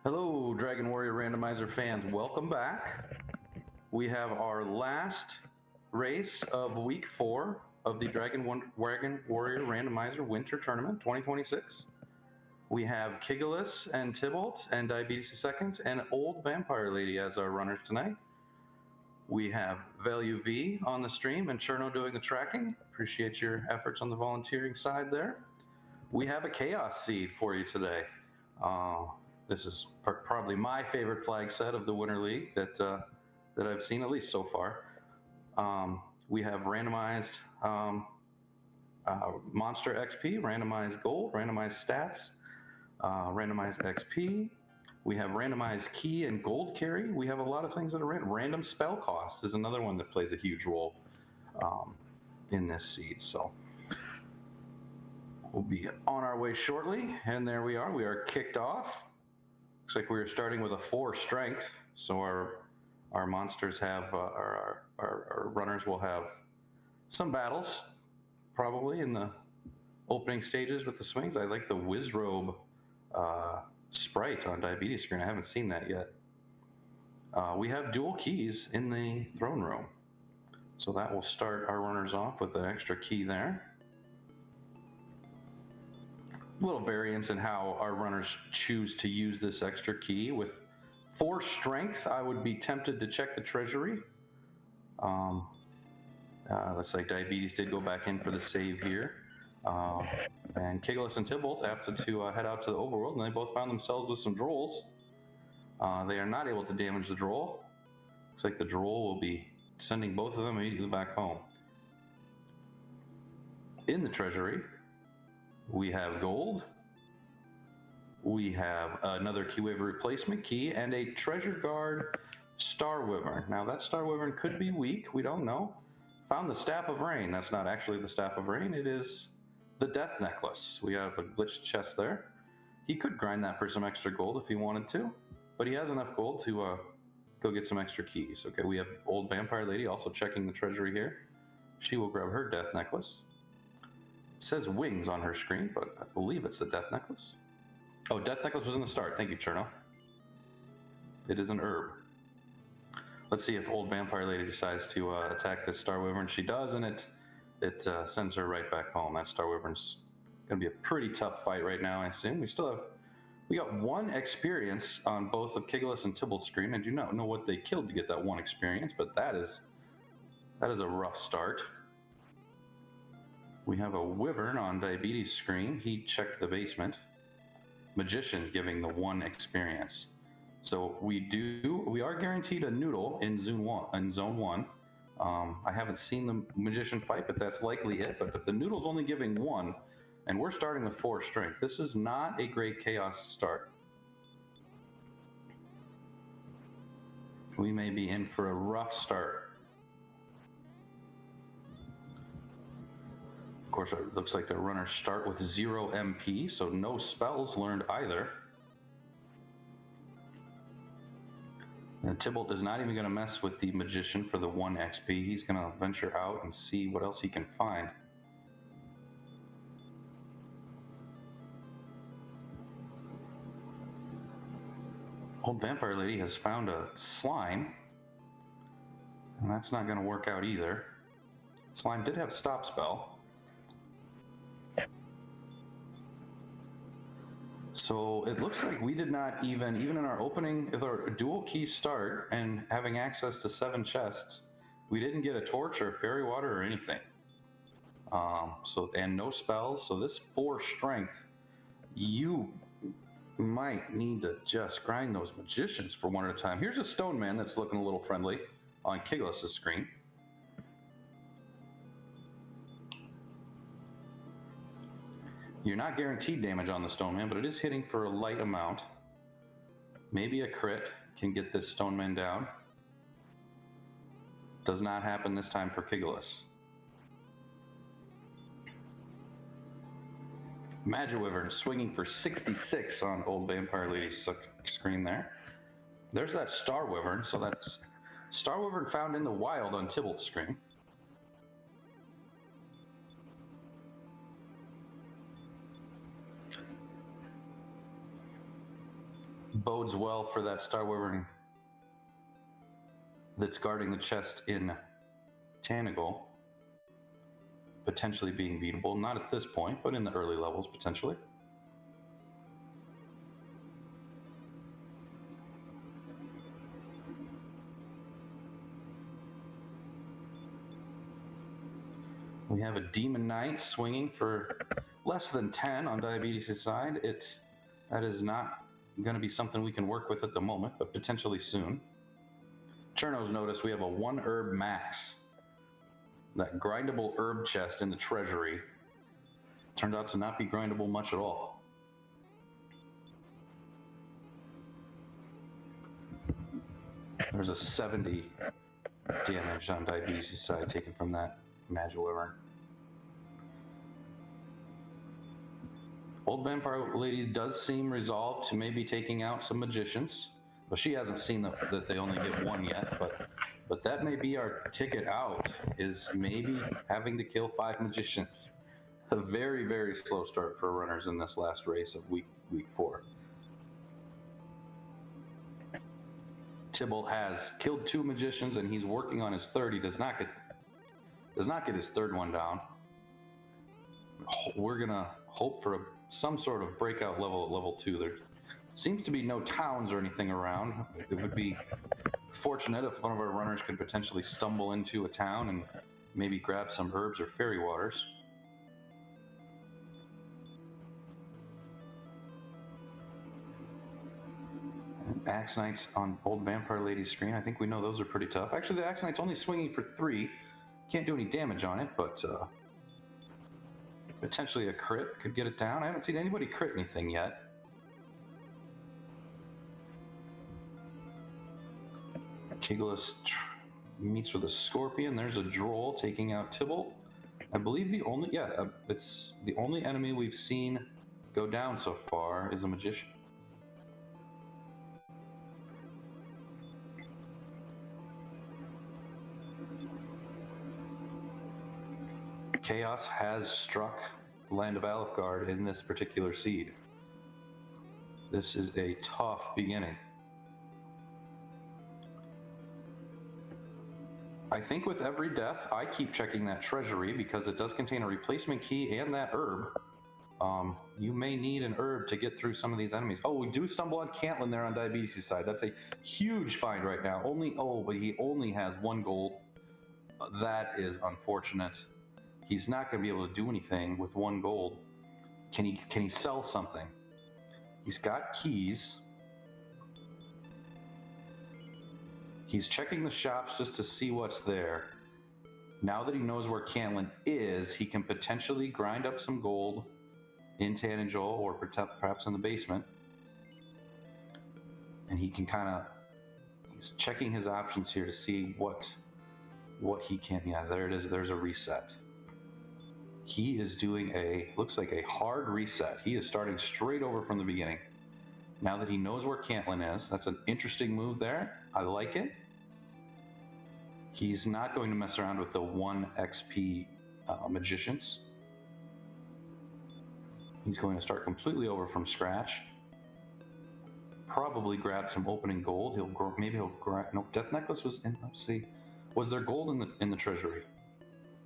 Hello, Dragon Warrior Randomizer fans. Welcome back. We have our last race of week 4 of the Dragon Warrior Randomizer Winter Tournament 2026. We have Kigalas and Tybalt and DiabeetusThe2nd and OldVampireLady as our runners tonight. We have Value V on the stream and Cherno doing the tracking. Appreciate your efforts on the volunteering side there. We have a Chaos Seed for you today. This is probably my favorite flag set of the Winter League that I've seen, at least so far. We have randomized Monster XP, randomized Gold, randomized Stats, randomized XP. We have randomized Key and Gold Carry. We have a lot of things that are random. Random Spell Cost is another one that plays a huge role in this seed. So we'll be on our way shortly, and there we are. We are kicked off. Looks like we are starting with a 4 strength, so our monsters have our runners will have some battles probably in the opening stages with the swings. I like the Wizrobe sprite on Diabetes screen. I haven't seen that yet. We have dual keys in the throne room, so that will start our runners off with an extra key there. Little variance in how our runners choose to use this extra key. With 4 strength, I would be tempted to check the treasury. Looks like Diabetes did go back in for the save here. And Kigalas and Tybalt have to head out to the overworld, and they both found themselves with some drolls. They are not able to damage the droll. Looks like the droll will be sending both of them immediately back home. In the treasury, we have gold, we have another Key Waiver replacement key, and a Treasure Guard Star Wyvern. Now that Star Wyvern could be weak, we don't know. Found the Staff of Rain. That's not actually the Staff of Rain, it is the Death Necklace. We have a glitched chest there. He could grind that for some extra gold if he wanted to, but he has enough gold to go get some extra keys. Okay, we have OldVampireLady also checking the treasury here. She will grab her Death Necklace. It says wings on her screen, but I believe it's the Death Necklace. Oh, Death Necklace was in the start. Thank you, Cherno. It is an herb. Let's see if OldVampireLady decides to attack this Star Wyvern. She does, and it sends her right back home. That Star Wyvern's going to be a pretty tough fight right now, I assume. We got 1 experience on both of Kigalas and Tybalt's screen. I do not know what they killed to get that 1 experience, but that is a rough start. We have a Wyvern on Diabetes screen. He checked the basement. Magician giving the 1 experience. So we are guaranteed a noodle in zone 1. I haven't seen the Magician fight, but that's likely it. But if the noodle's only giving 1, and we're starting with 4 strength, this is not a great chaos start. We may be in for a rough start. Of course, it looks like the runners start with 0 MP, so no spells learned either. And Tybalt is not even going to mess with the Magician for the 1 XP. He's going to venture out and see what else he can find. OldVampireLady has found a slime, and that's not going to work out either. Slime did have a stop spell. So it looks like we did not even in our opening, with our dual key start and having access to 7 chests, we didn't get a torch or fairy water or anything. And no spells. So this 4 strength, you might need to just grind those Magicians for 1 at a time. Here's a Stone Man that's looking a little friendly on Kigalas' screen. You're not guaranteed damage on the Stone Man, but it is hitting for a light amount. Maybe a crit can get this Stone Man down. Does not happen this time for Kigalas. Magiwyvern swinging for 66 on OldVampireLady's screen there. There's that Star Wyvern, so that's Star Wyvern found in the wild on Tybalt's screen. bodes well for that Star Wyvern that's guarding the chest in Tanagal potentially being beatable. Not at this point, but in the early levels, potentially. We have a Demon Knight swinging for less than 10 on Diabetes' side. That is not going to be something we can work with at the moment, but potentially soon. Cherno's noticed we have a 1 herb max. That grindable herb chest in the treasury turned out to not be grindable much at all. There's a 70 damage on Diabetes' side taken from that Magic Wyvern. Old Vampire Lady does seem resolved to maybe taking out some magicians. Well, she hasn't seen that they only get 1 yet, but that may be our ticket out, is maybe having to kill 5 magicians. A very, very slow start for runners in this last race of week 4. Tybalt has killed 2 magicians and he's working on his 3rd. He does not get his 3rd one down. We're gonna hope for some sort of breakout level at level 2. There seems to be no towns or anything around. It would be fortunate if one of our runners could potentially stumble into a town and maybe grab some herbs or fairy waters. Axe Knights on Old Vampire Lady's screen. I think we know those are pretty tough. Actually, the Axe Knight's only swinging for 3. Can't do any damage on it, but potentially a crit could get it down. I haven't seen anybody crit anything yet. Kigalas meets with a Scorpion. There's a Droll taking out Tybalt. I believe it's the only enemy we've seen go down so far is a Magician. Chaos has struck Land of Alefgard in this particular seed. This is a tough beginning. I think with every death, I keep checking that treasury because it does contain a replacement key and that herb. You may need an herb to get through some of these enemies. Oh, we do stumble on Caitlin there on Diabetes' side. That's a huge find right now. But he only has 1 gold. That is unfortunate. He's not going to be able to do anything with 1 gold. Can he sell something? He's got keys. He's checking the shops just to see what's there. Now that he knows where Caitlin is, he can potentially grind up some gold in Tanagal or perhaps in the basement. And he can he's checking his options here to see what he can. Yeah, there it is. There's a reset. He is doing looks like a hard reset. He is starting straight over from the beginning. Now that he knows where Caitlin is, that's an interesting move there. I like it. He's not going to mess around with the 1 XP magicians. He's going to start completely over from scratch. Probably grab some opening gold. Maybe he'll grab. No, Death Necklace was in. Let's see. Was there gold in the treasury?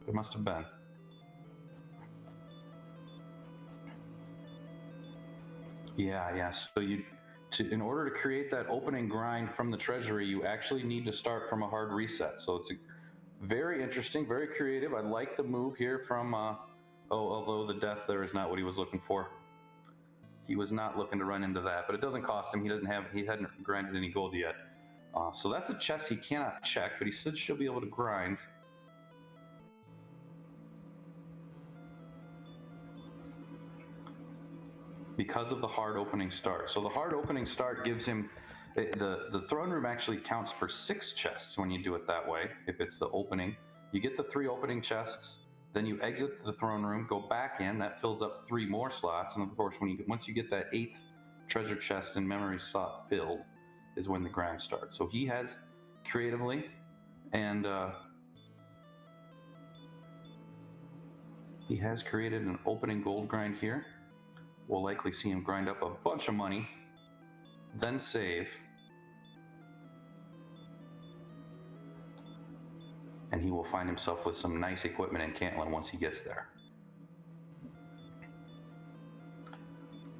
There must have been. Yeah. So in order to create that opening grind from the treasury, you actually need to start from a hard reset. So it's very interesting, very creative. I like the move here from. Although the death there is not what he was looking for. He was not looking to run into that, but it doesn't cost him. He hadn't grinded any gold yet. So that's a chest he cannot check, but he said she'll be able to grind. Because of the hard opening start. So the hard opening start gives him, the throne room actually counts for 6 chests when you do it that way. If it's the opening, you get the 3 opening chests, then you exit the throne room, go back in, that fills up 3 more slots, and of course once you get that 8th treasure chest and memory slot filled is when the grind starts. So he has creatively, and he has created an opening gold grind here. We'll likely see him grind up a bunch of money then save. And he will find himself with some nice equipment in Cantlin once he gets there.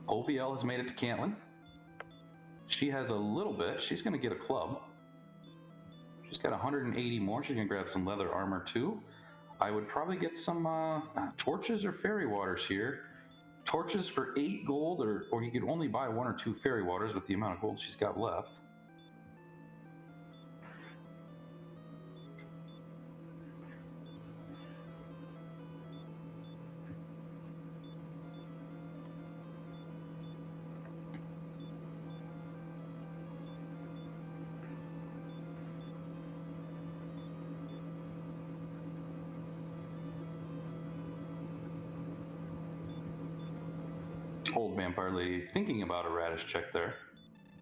OVL has made it to Cantlin. She has a little bit. She's going to get a club. She's got 180 more. She's going to grab some leather armor too. I would probably get some torches or fairy waters here. Torches for 8 gold, or you could only buy 1 or 2 fairy waters with the amount of gold she's got left. Old Vampire Lady thinking about a radish check there.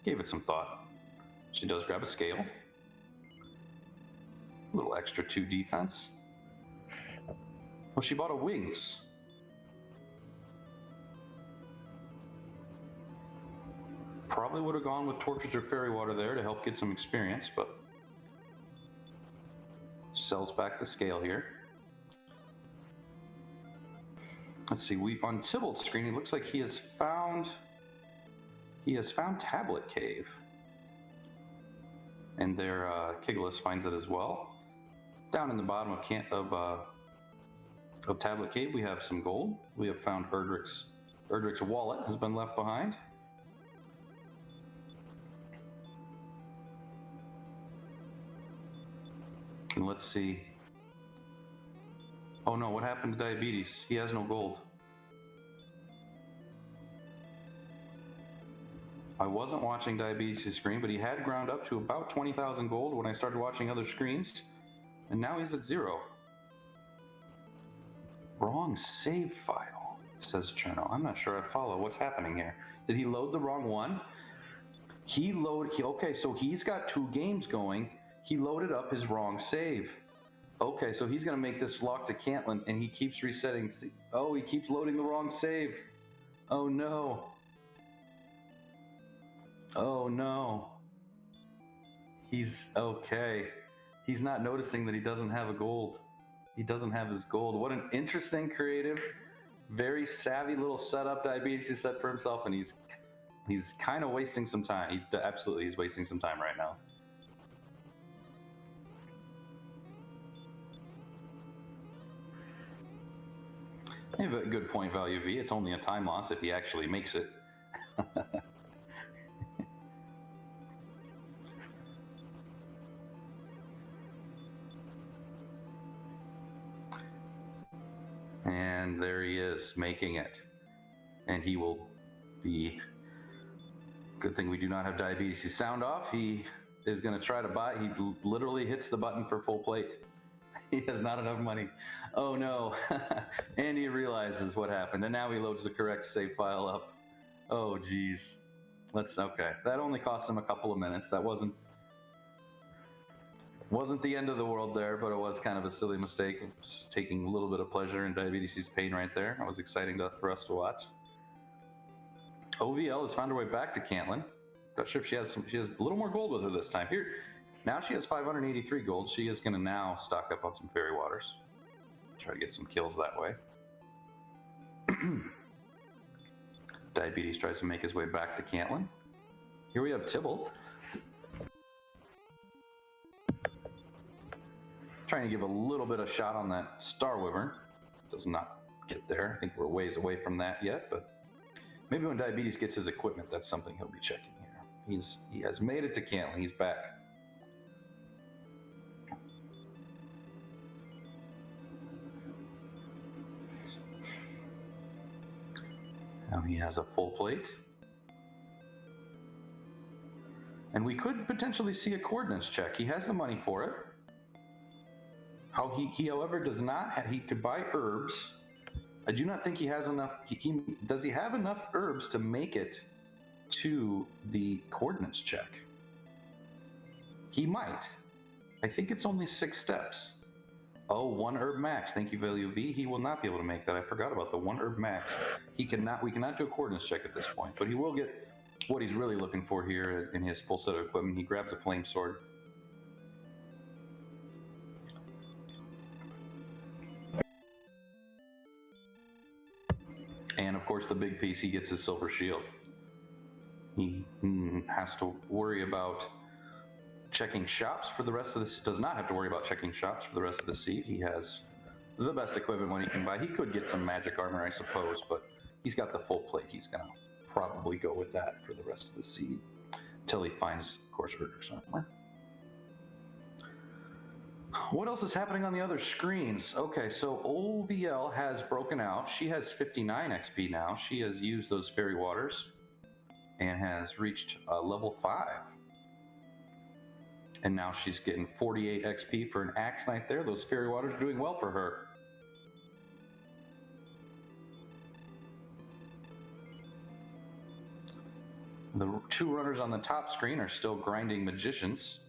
Gave it some thought. She does grab a scale. A little extra 2 defense. Well, she bought a wings. Probably would have gone with torches or fairy water there to help get some experience, but sells back the scale here. Let's see, on Tybalt's screen, it looks like he has found Tablet Cave. And there, Kigalas finds it as well. Down in the bottom of Tablet Cave, we have some gold. We have found Erdrick's wallet has been left behind. And let's see. Oh no, what happened to Diabetes? He has no gold. I wasn't watching Diabetes' screen, but he had ground up to about 20,000 gold when I started watching other screens. And now he's at 0. Wrong save file, says Cherno. I'm not sure I follow. What's happening here? Did he load the wrong one? Okay, so he's got 2 games going. He loaded up his wrong save. Okay, so he's going to make this lock to Cantlin, and he keeps resetting. Oh, he keeps loading the wrong save. Oh, no. Oh, no. He's okay. He's not noticing that he doesn't have a gold. He doesn't have his gold. What an interesting, creative, very savvy little setup Diabetes has set for himself, and he's kind of wasting some time. Absolutely, he's wasting some time right now. You have a good point value, V. It's only a time loss if he actually makes it. And there he is, making it. And he will be... Good thing we do not have Diabetes' sound off. He is going to try to buy... He literally hits the button for full plate. He has not enough money. Oh no. And he realizes what happened. And now he loads the correct save file up. Oh geez. Okay. That only cost him a couple of minutes. That wasn't the end of the world there, but it was kind of a silly mistake. Just taking a little bit of pleasure in Diabetes' pain right there. That was exciting for us to watch. OVL has found her way back to Cantlin. Not sure if she has a little more gold with her this time. Here, now she has 583 gold. She is going to now stock up on some fairy waters. Try to get some kills that way. Diabetes tries to make his way back to Cantlin. Here we have Tybalt. Trying to give a little bit of shot on that Star Wyvern. Does not get there. I think we're ways away from that yet, but maybe when Diabetes gets his equipment, that's something he'll be checking here. He has made it to Cantlin. He's back. Now he has a full plate. And we could potentially see a coordinates check. He has the money for it. He however does not he could buy herbs. I do not think he has enough. Does he have enough herbs to make it to the coordinates check? He might. I think it's only 6 steps. Oh, 1 herb max. Thank you, value V. He will not be able to make that. I forgot about the 1 herb max. We cannot do a coordinates check at this point, but he will get what he's really looking for here in his full set of equipment. He grabs a flame sword. And of course, the big piece, he gets his silver shield. He has to worry about checking shops for the rest of this. Does not have to worry about checking shops for the rest of the seed. He has the best equipment one he can buy. He could get some magic armor, I suppose, but he's got the full plate. He's gonna probably go with that for the rest of the seed until he finds, of course, Urger somewhere. What else is happening on the other screens? Okay, so OVL has broken out. She has 59 XP now. She has used those fairy waters and has reached level 5. And now she's getting 48 XP for an Axe Knight there. Those fairy waters are doing well for her. The two runners on the top screen are still grinding magicians.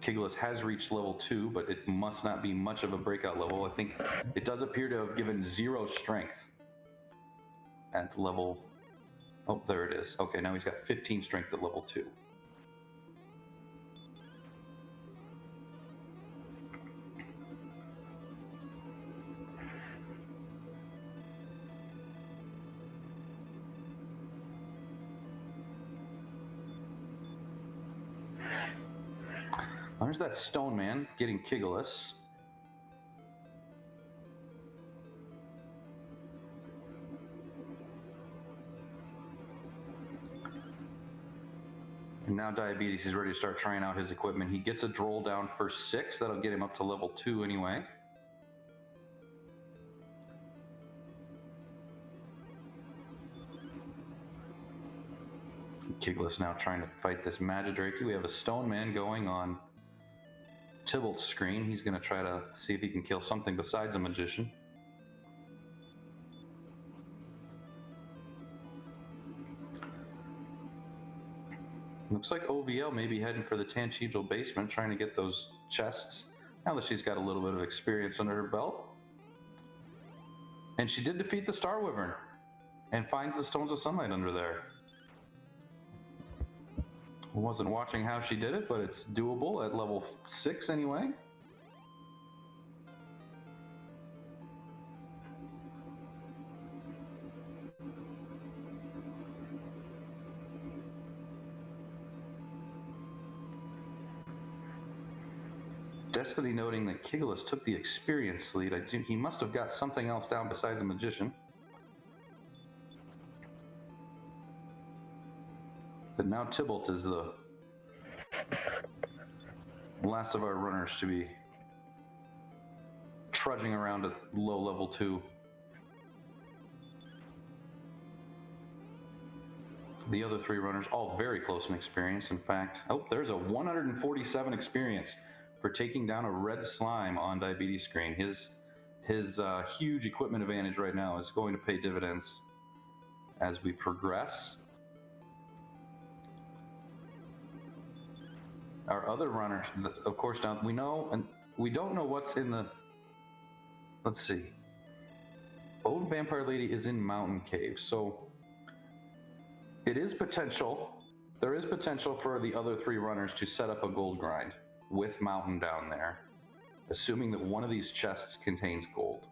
Kigalas has reached level 2, but it must not be much of a breakout level. I think it does appear to have given 0 strength at level... Oh, there it is. Okay, now he's got 15 strength at level 2. There's that stone man getting Kigalas. And now Diabetes is ready to start trying out his equipment. He gets a droll down for 6. That'll get him up to level 2 anyway. Kigalas now trying to fight this Magidrake. We have a stone man going on Tybalt's screen. He's going to try to see if he can kill something besides a magician. Looks like OVL may be heading for the Tanchigal basement, trying to get those chests, now that she's got a little bit of experience under her belt. And she did defeat the Star Wyvern, and finds the Stones of Sunlight under there. Wasn't watching how she did it, but it's doable at level 6 anyway. Destiny noting that Kigalas took the experience lead. He must have got something else down besides a magician. But now Tybalt is the last of our runners to be trudging around at low level 2. The other 3 runners, all very close in experience. In fact, oh, there's a 147 experience for taking down a red slime on Diabetes screen. His huge equipment advantage right now is going to pay dividends as we progress. Our other runner, of course, now we know, and we don't know what's in the... Let's see. OldVampireLady is in Mountain Cave, so it is potential. There is potential for the other 3 runners to set up a gold grind with Mountain down there, assuming that one of these chests contains gold.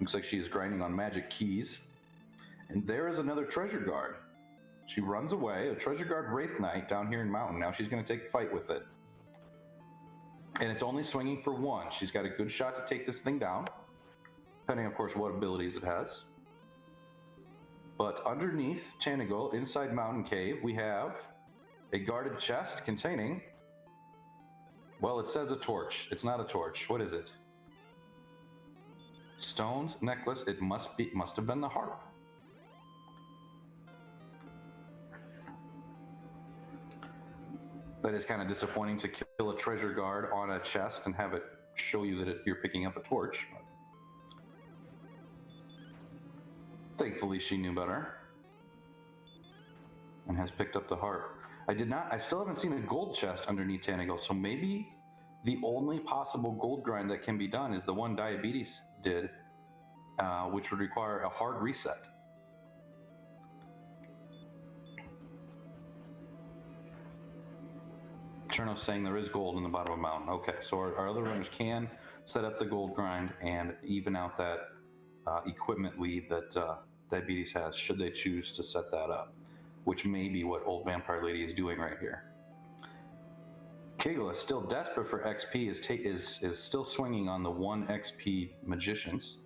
Looks like she is grinding on magic keys. And there is another treasure guard. She runs away, a treasure guard Wraith Knight down here in Mountain. Now she's going to take a fight with it. And it's only swinging for 1. She's got a good shot to take this thing down, depending, of course, what abilities it has. But underneath Tanagal, inside Mountain Cave, we have a guarded chest containing, well, it says a torch. It's not a torch. What is it? Stones, necklace. It must have been the harp. That is kind of disappointing to kill a treasure guard on a chest and have it show you that you're picking up a torch. Thankfully, she knew better and has picked up the harp. I still haven't seen a gold chest underneath Tanago, so maybe the only possible gold grind that can be done is the one Diabetes did, which would require a hard reset. Cherno's saying there is gold in the bottom of a mountain. Okay, so our other runners can set up the gold grind and even out that equipment lead that Diabetes has, should they choose to set that up, which may be what OldVampireLady is doing right here. Kigalas, still desperate for XP, is still swinging on the 1 XP magicians.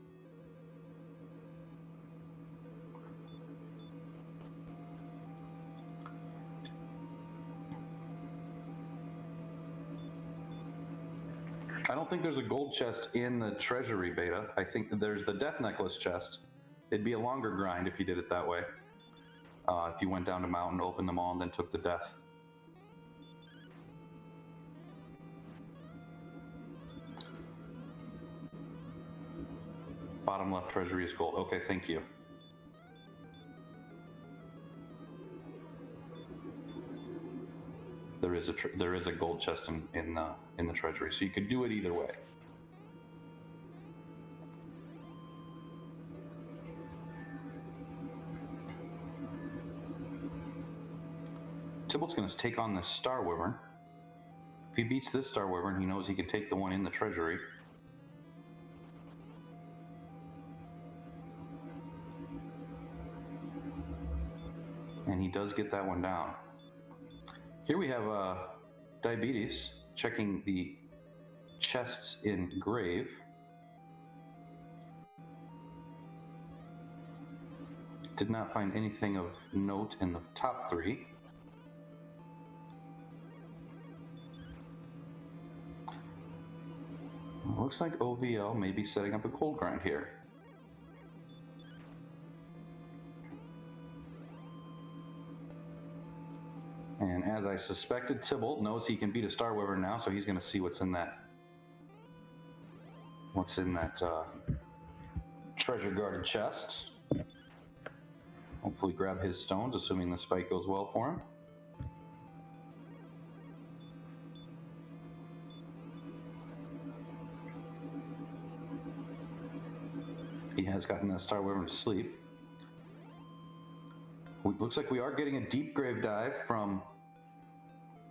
I don't think there's a gold chest in the treasury beta. I think that there's the death necklace chest. It'd be a longer grind if you did it that way. If you went down to mountain, opened them all, and then took the death. Bottom left treasury is gold. Okay, thank you. There is a gold chest in the treasury, so you could do it either way. Tybalt's going to take on this Star Wyvern. If he beats this Star Wyvern, he knows he can take the one in the treasury. And he does get that one down. Here we have Diabetes checking the chests in Grave. Did not find anything of note in the top 3. Looks like OVL may be setting up a gold grind here. And as I suspected, Tybalt knows he can beat a Star Wyvern now, so he's going to see what's in that. Treasure guarded chest. Hopefully grab his stones, assuming this fight goes well for him. He has gotten the Star Wyvern to sleep. Looks like we are getting a deep grave dive from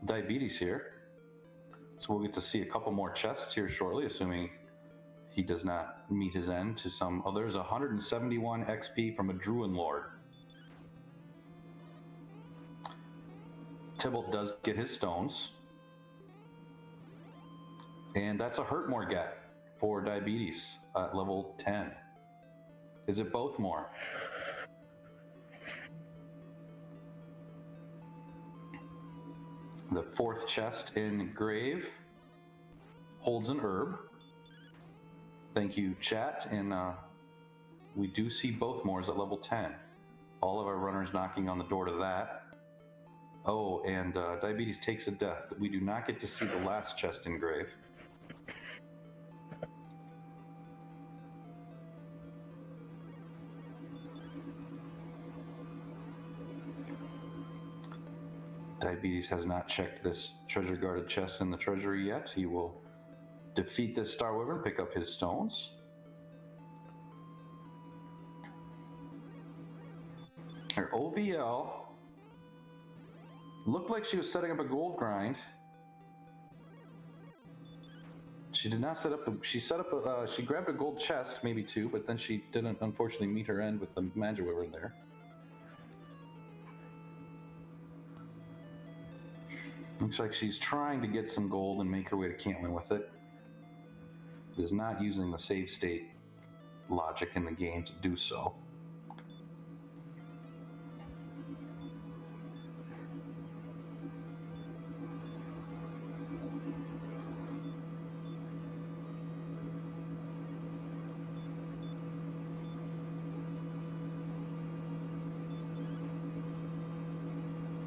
Diabetes here. So we'll get to see a couple more chests here shortly, assuming he does not meet his end to some others. 171 XP from a Druid Lord. Tybalt does get his stones. And that's a hurt more get for Diabetes at level 10. Is it both more? The 4th chest in Grave holds an herb. Thank you, chat. And we do see both mores at level 10. All of our runners knocking on the door to that. Oh, and Diabetes takes a death. We do not get to see the last chest in Grave. Diabetes has not checked this treasure guarded chest in the treasury yet. He will defeat this Star Wyvern, pick up his stones. Her OVL looked like she was setting up a gold grind. She did not set up she grabbed a gold chest, maybe 2, but then she didn't unfortunately meet her end with the Magic Wyvern there. Looks like she's trying to get some gold and make her way to Cantlin with it. Is not using the save state logic in the game to do so.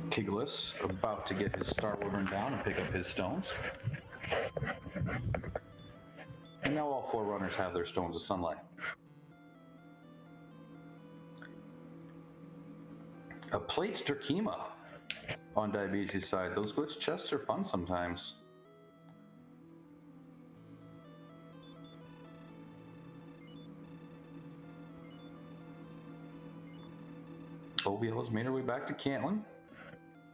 Kigalas about to get his Star Wyvern down and pick up his stones. And now all 4 runners have their stones of sunlight. A Plates Drakima. on Diabetes' side. Those glitch chests are fun sometimes. OVL has made her way back to Cantlin.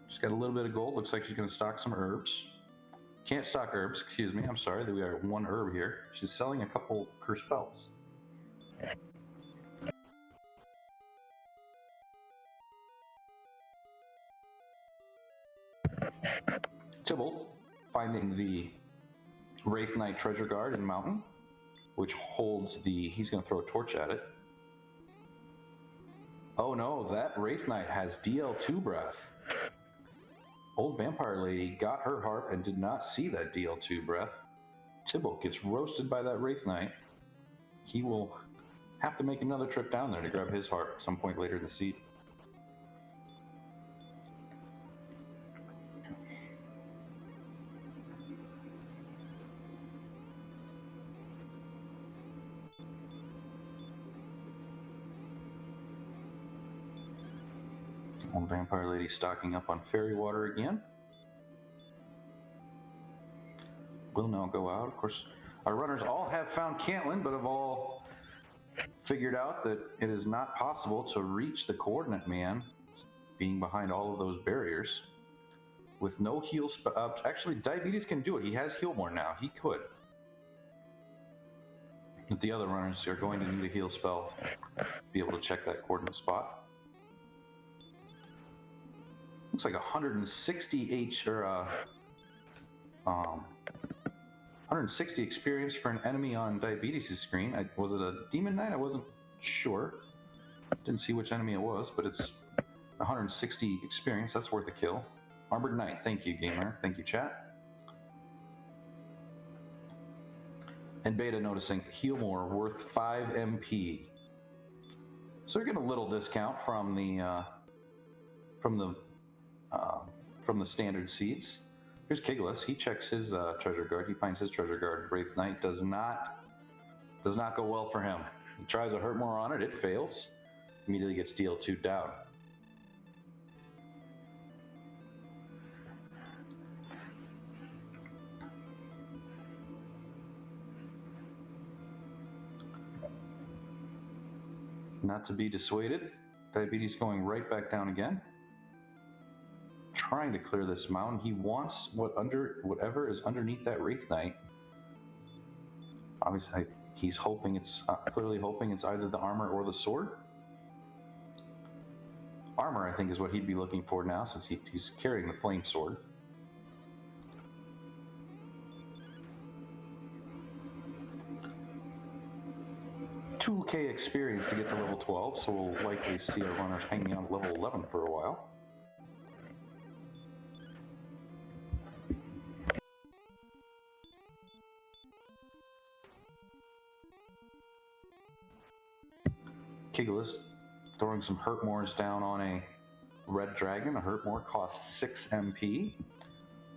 She's got a little bit of gold. Looks like she's going to stock some herbs. Can't stock herbs, excuse me. I'm sorry that we are one herb here. She's selling a couple cursed belts. Tybalt finding the Wraith Knight treasure guard in Mountain, which holds the... He's going to throw a torch at it. Oh no, that Wraith Knight has DL2 breath. Old Vampire Lady got her harp and did not see that DL2 breath. Tybalt gets roasted by that Wraith Knight. He will have to make another trip down there to grab his harp at some point later in the season. Old Vampire Lady stocking up on fairy water again. We'll now go out. Of course, our runners all have found Cantlin, but have all figured out that it is not possible to reach the Coordinate Man, being behind all of those barriers, with no heal spell. Actually, Diabetes can do it. He has heal more now. He could. But the other runners are going to need a heal spell to be able to check that coordinate spot. Looks like 160 160 experience for an enemy on Diabetes' screen. Was it a Demon Knight? I wasn't sure. Didn't see which enemy it was, but it's 160 experience. That's worth a kill. Armored Knight. Thank you, gamer. Thank you, chat. And Beta noticing heal more worth 5 MP. So we're getting a little discount from the standard seeds. Here's Kigalas. He checks his treasure guard. He finds his treasure guard. Wraith Knight does not go well for him. He tries to hurt more on it. It fails. Immediately gets DL2 down. Not to be dissuaded. Diabetes going right back down again. Trying to clear this mountain. He wants whatever is underneath that Wraith Knight. Obviously, he's hoping it's clearly hoping it's either the armor or the sword. Armor, I think, is what he'd be looking for now, since he's carrying the flame sword. $2K experience to get to level 12, so we'll likely see our runners hanging on level 11 for a while. Kigalas throwing some Hurtmores down on a red dragon. A Hurtmore costs 6 MP.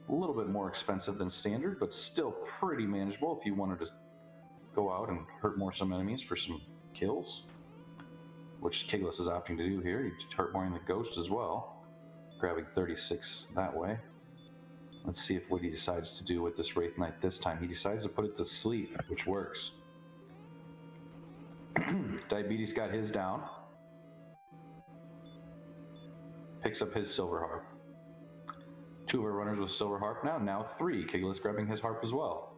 A little bit more expensive than standard, but still pretty manageable if you wanted to go out and Hurtmore some enemies for some kills, which Kigalas is opting to do here. He's Hurtmoring the Ghost as well, grabbing 36 that way. Let's see what he decides to do with this Wraith Knight this time. He decides to put it to sleep, which works. Diabetes got his down. Picks up his silver harp. 2 of our runners with silver harp now 3. Kigalas grabbing his harp as well.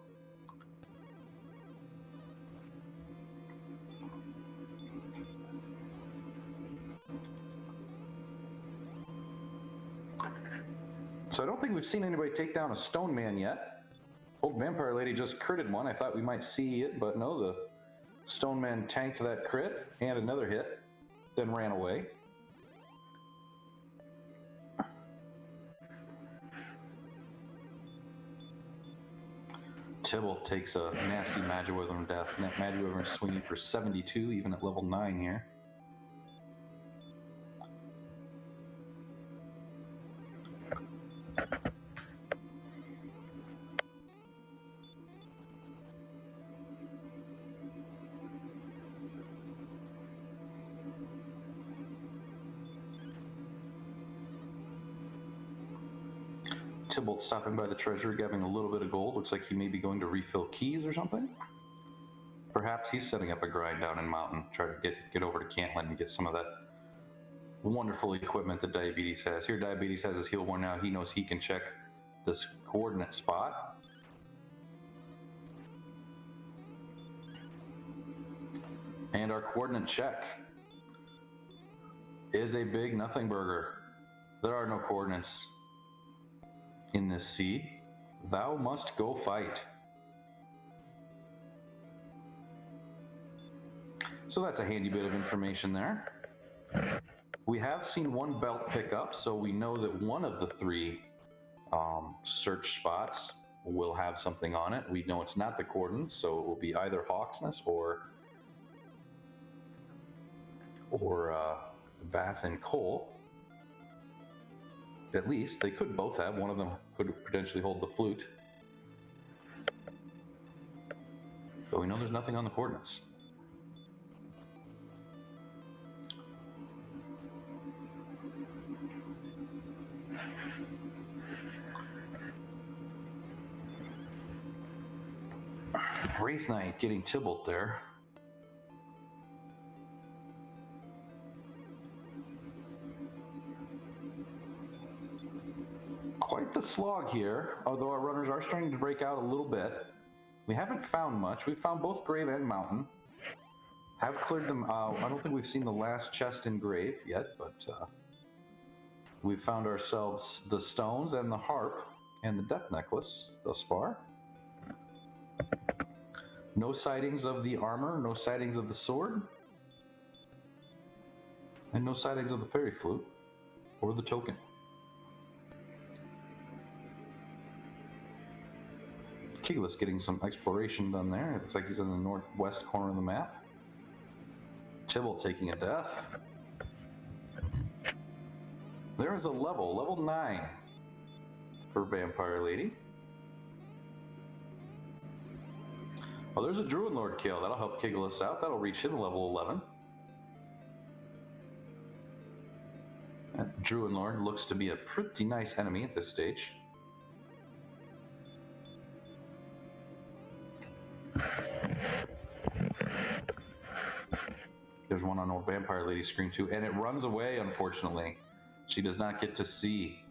So I don't think we've seen anybody take down a Stone Man yet. Old Vampire Lady just critted one. I thought we might see it, but no, the Stone Man tanked that crit and another hit, then ran away. Tybalt takes a nasty Magiwism death. Magiwism swinging for 72, even at level 9 here. Tybalt stopping by the treasury, grabbing a little bit of gold. Looks like he may be going to refill keys or something. Perhaps he's setting up a grind down in Mountain, try to get over to Cantlin and get some of that wonderful equipment that Diabetes has. Here, Diabetes has his heal one now. He knows he can check this coordinate spot. And our coordinate check is a big nothing burger. There are no coordinates in this seed. Thou must go fight. So that's a handy bit of information there. We have seen one belt pick up, so we know that one of the three search spots will have something on it. We know it's not the coordinates, so it will be either Hawksness or Bath and Cole. At least they could both have. One of them could potentially hold the flute. But we know there's nothing on the coordinates. Wraith Knight getting Tybalt there. Quite the slog here, although our runners are starting to break out a little bit. We haven't found much. We've found both Grave and Mountain. Have cleared them out. I don't think we've seen the last chest in Grave yet, but we've found ourselves the stones and the harp and the death necklace thus far. No sightings of the armor, no sightings of the sword, and no sightings of the fairy flute or the token. Kigalas getting some exploration done there. It looks like he's in the northwest corner of the map. Tybalt taking a death. There is a level 9 for Vampire Lady. Oh, there's a Druid Lord kill. That'll help Kigalas out. That'll reach him level 11. That Druid Lord looks to be a pretty nice enemy at this stage. There's one on Old Vampire Lady screen too, and it runs away, unfortunately. She does not get to see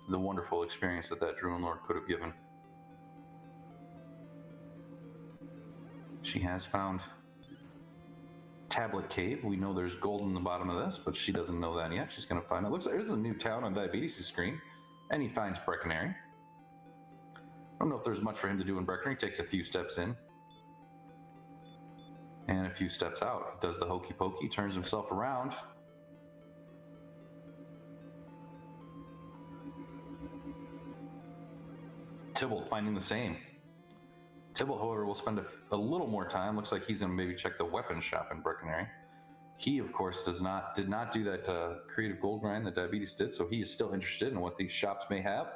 the wonderful experience that Druid Lord could have given. She has found Tablet Cave. We know there's gold in the bottom of this, but she doesn't know that yet. She's going to find it. Looks like there's a new town on Diabetes' screen, and he finds Breckenary. I don't know if there's much for him to do in Breckenary. He takes a few steps in and a few steps out. Does the hokey pokey, turns himself around. Tybalt finding the same. Tybalt, however, will spend a little more time. Looks like he's going to maybe check the weapon shop in Breckenary. He, of course, did not do that creative gold grind that Diabetes did, so he is still interested in what these shops may have.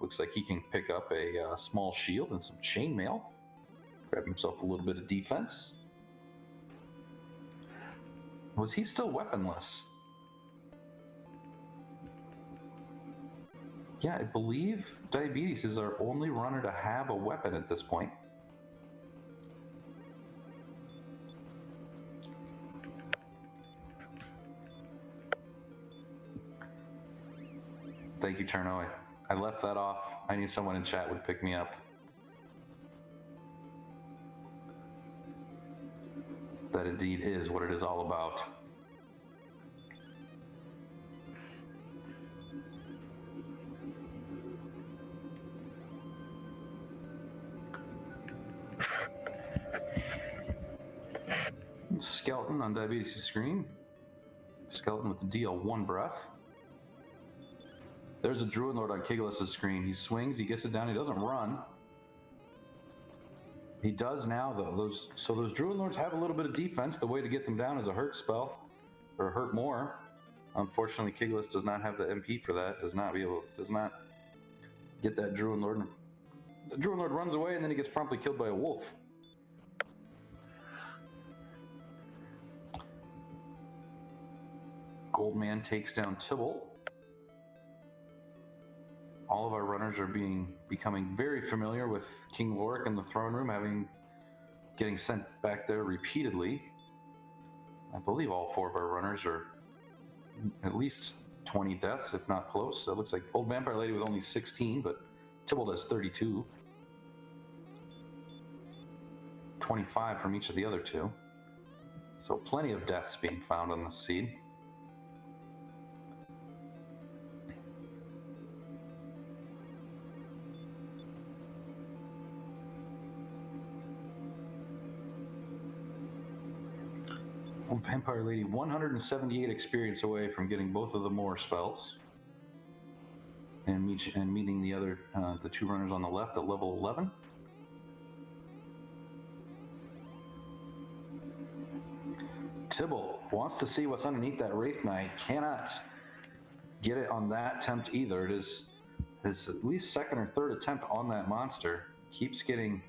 Looks like he can pick up a small shield and some chainmail. Grab himself a little bit of defense. Was he still weaponless? Yeah, I believe Diabetes is our only runner to have a weapon at this point. Thank you, Chernoy. I left that off. I knew someone in chat would pick me up. That indeed is what it is all about. Skeleton on Diabetes' screen. Skeleton with the DL1 breath. There's a Druid Lord on Kigalas' screen. He swings, he gets it down, he doesn't run. He does now, though. Those Druid Lords have a little bit of defense. The way to get them down is a hurt spell, or hurt more. Unfortunately, Kigalas does not have the MP for that. Does not get that Druid Lord. The Druid Lord runs away, and then he gets promptly killed by a wolf. Goldman takes down Tybalt. All of our runners are becoming very familiar with King Lorik in the throne room, getting sent back there repeatedly. I believe all 4 of our runners are at least 20 deaths, if not close. So it looks like OldVampireLady with only 16, but Tybalt has 32. 25 from each of the other 2. So plenty of deaths being found on the seed. OldVampireLady 178 experience away from getting both of the more spells. And meeting the 2 runners on the left at level 11. Tybalt wants to see what's underneath that Wraith Knight. Cannot get it on that attempt either. It is his at least 2nd or 3rd attempt on that monster. Keeps getting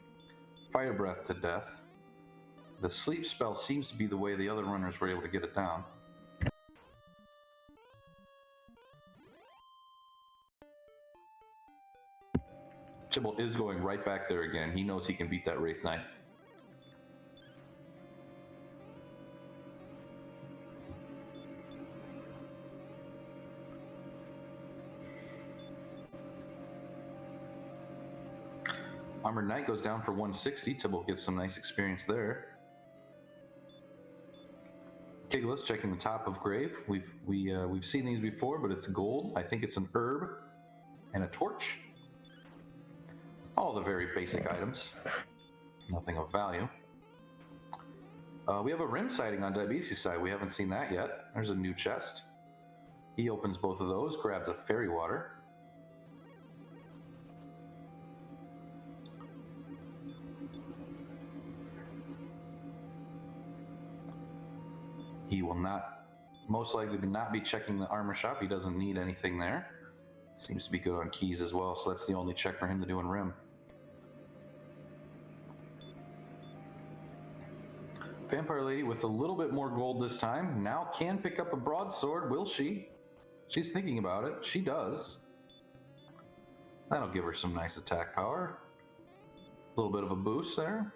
Fire Breath to death. The sleep spell seems to be the way the other runners were able to get it down. Tybalt is going right back there again. He knows he can beat that Wraith Knight. Armored Knight goes down for 160. Tybalt gets some nice experience there. Kigalas checking the top of Grave. We've seen these before, but it's gold. I think it's an herb and a torch. All the very basic items. Nothing of value. We have a rim sighting on Diabeetus' side. We haven't seen that yet. There's a new chest. He opens both of those, grabs a fairy water. He will most likely not be checking the armor shop. He doesn't need anything there. Seems to be good on keys as well, so that's the only check for him to do in rim. VampireLady with a little bit more gold this time. Now can pick up a broadsword, will she? She's thinking about it. She does. That'll give her some nice attack power. A little bit of a boost there.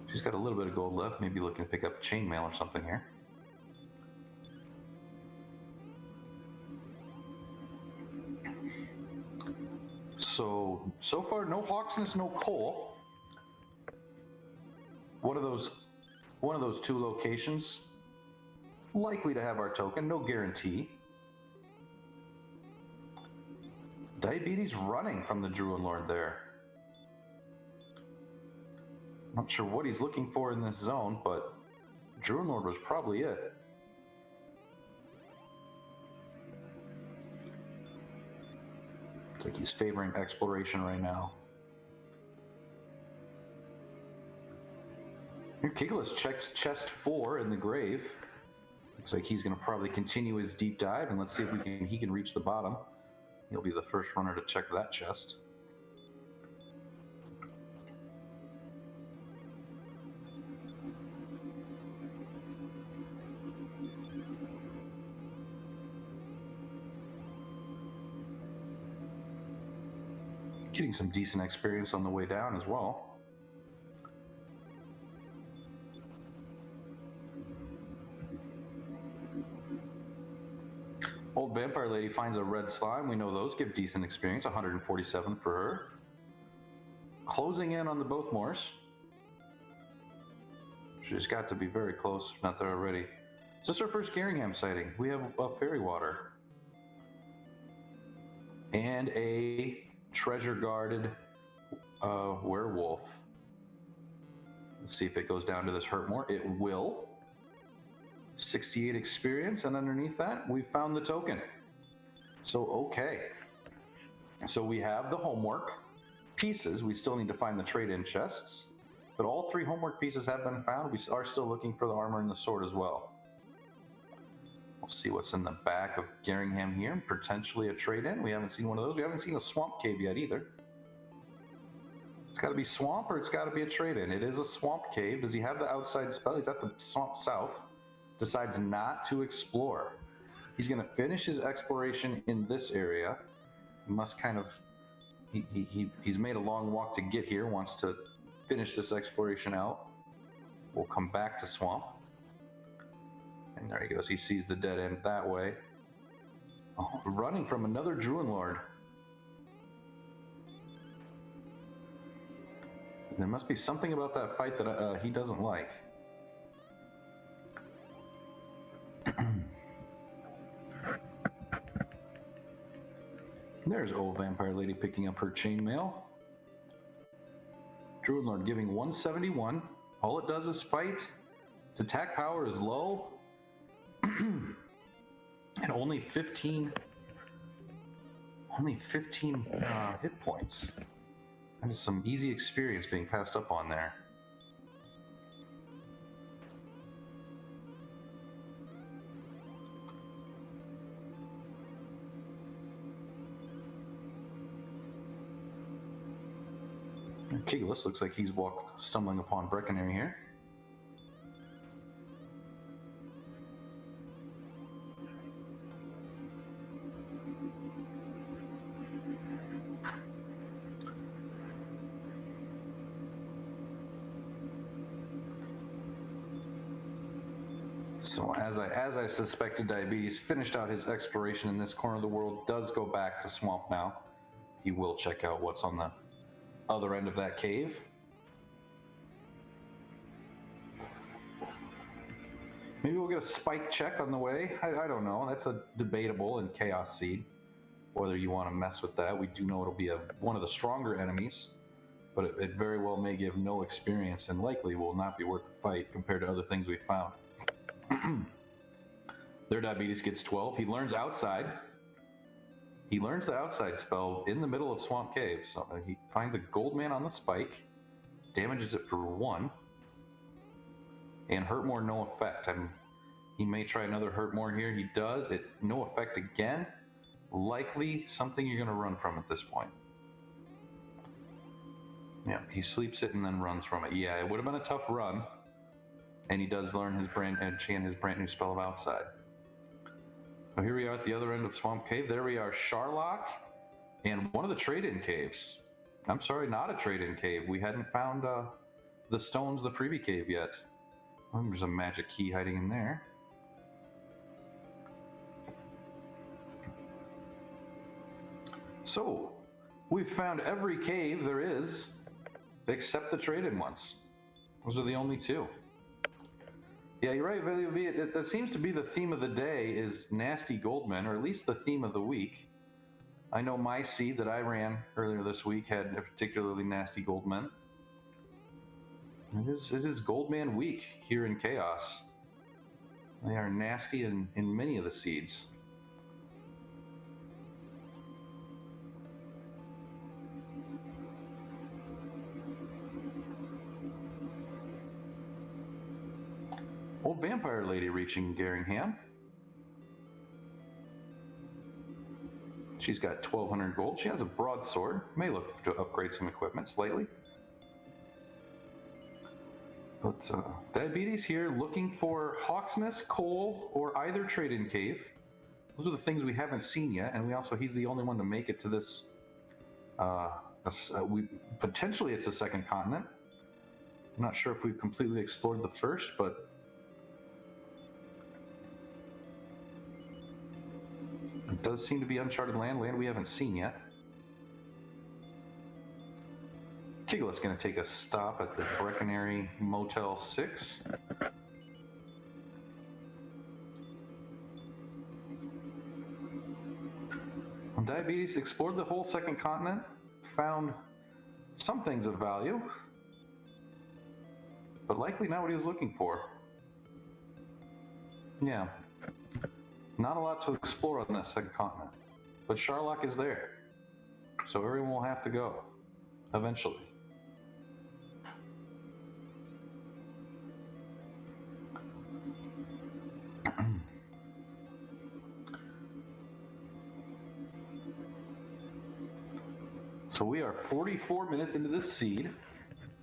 She's got a little bit of gold left, maybe looking to pick up chainmail or something here. So far, no Hawksness, no coal. One of those 2 locations likely to have our token, no guarantee. Diabeetus running from the Druid Lord there. Not sure what he's looking for in this zone, but Druid Lord was probably it. Looks like he's favoring exploration right now. Here Kigalas checks chest 4 in the grave. Looks like he's going to probably continue his deep dive, and let's see if he can reach the bottom. He'll be the first runner to check that chest. Getting some decent experience on the way down as well. OldVampireLady finds a red slime. We know those give decent experience, 147 for her. Closing in on the Bothmores. She's got to be very close, if not there already. Is this our first Garingham sighting? We have a fairy water. And a treasure guarded werewolf. Let's see if it goes down to this Hurtmore. It will. 68 experience, and underneath that, we found the token. So, okay. So we have the homework pieces. We still need to find the trade-in chests. But all 3 homework pieces have been found. We are still looking for the armor and the sword as well. We'll see what's in the back of Garingham here. Potentially a trade-in. We haven't seen one of those. We haven't seen a swamp cave yet either. It's got to be swamp or it's got to be a trade-in. It is a swamp cave. Does he have the outside spell? He's at the swamp south. Decides not to explore. He's going to finish his exploration in this area. He must kind of... He's made a long walk to get here. Wants to finish this exploration out. We'll come back to swamp. And there he goes. He sees the dead end that way. Oh, running from another Druid Lord. There must be something about that fight that he doesn't like. There's old Vampire Lady picking up her chainmail. Druid Lord giving 171. All it does is fight. Its attack power is low. And only 15 hit points. That is some easy experience being passed up on there. Kigalas looks like he's stumbling upon Breckenary here. So as I suspected, Diabetes finished out his exploration in this corner of the world, does go back to swamp now. He will check out what's on the other end of that cave. Maybe we'll get a spike check on the way. I don't know. That's a debatable in Chaos Seed, whether you want to mess with that. We do know it'll be one of the stronger enemies, but it very well may give no experience and likely will not be worth the fight compared to other things we found. Their Diabetes gets 12. He learns outside. He learns the outside spell in the middle of Swamp Cave. So he finds a gold man on the spike, damages it for 1, and hurt more no effect. He may try another hurt more here. He does. It no effect again. Likely something you're going to run from at this point. Yeah, he sleeps it and then runs from it. Yeah, it would have been a tough run. And he does learn his brand new spell of outside. So here we are at the other end of Swamp Cave. There we are, Sharlock, and one of the trade-in caves. I'm sorry, not a trade-in cave. We hadn't found the stones, the freebie cave yet. Oh, there's a magic key hiding in there. So, we've found every cave there is, except the trade-in ones. Those are the only 2. Yeah, you're right, that seems to be the theme of the day is nasty goldmen, or at least the theme of the week. I know my seed that I ran earlier this week had a particularly nasty goldmen. It is Goldman week here in Chaos. They are nasty in many of the seeds. Old Vampire Lady reaching Garingham. She's got 1,200 gold. She has a broadsword. May look to upgrade some equipment slightly. But Diabetes here looking for Hawksness, Coal, or either trade-in cave. Those are the things we haven't seen yet, and he's the only one to make it to this. Potentially it's a second continent. I'm not sure if we've completely explored the first, but it does seem to be uncharted land we haven't seen yet. Kigalas going to take a stop at the Breckenary Motel 6. When Diabetes explored the whole second continent, found some things of value, but likely not what he was looking for. Yeah. Not a lot to explore on that second continent, but Sharlock is there, so everyone will have to go, eventually. So we are 44 minutes into this seed.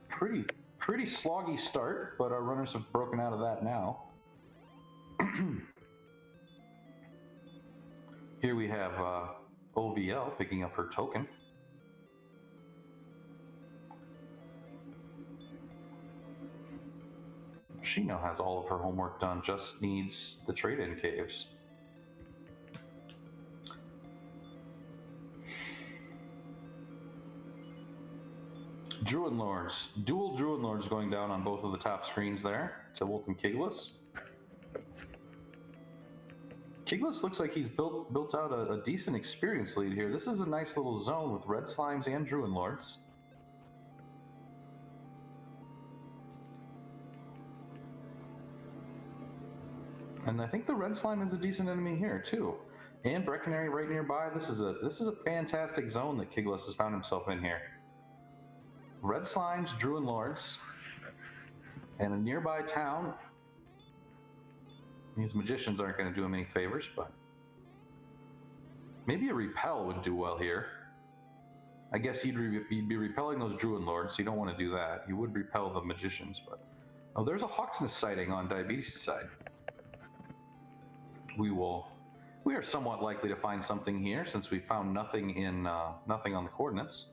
Pretty sloggy start, but our runners have broken out of that now. Here we have OVL picking up her token. She now has all of her homework done, just needs the trade-in caves. Druid Lords. Dual Druid Lords going down on both of the top screens there. Tybalt and Kigalas. Kigalas looks like he's built out a decent experience lead here. This is a nice little zone with red slimes and Druid Lords. And I think the red slime is a decent enemy here too. And Brecconary right nearby. This is a fantastic zone that Kigalas has found himself in here. Red slimes, Druid Lords, and a nearby town. These magicians aren't going to do him any favors, but maybe a repel would do well here. I guess you'd be repelling those Druid Lords, so you don't want to do that. You would repel the magicians, but oh, there's a Hawksness sighting on Diabetes' side. We are somewhat likely to find something here since we found nothing on the coordinates.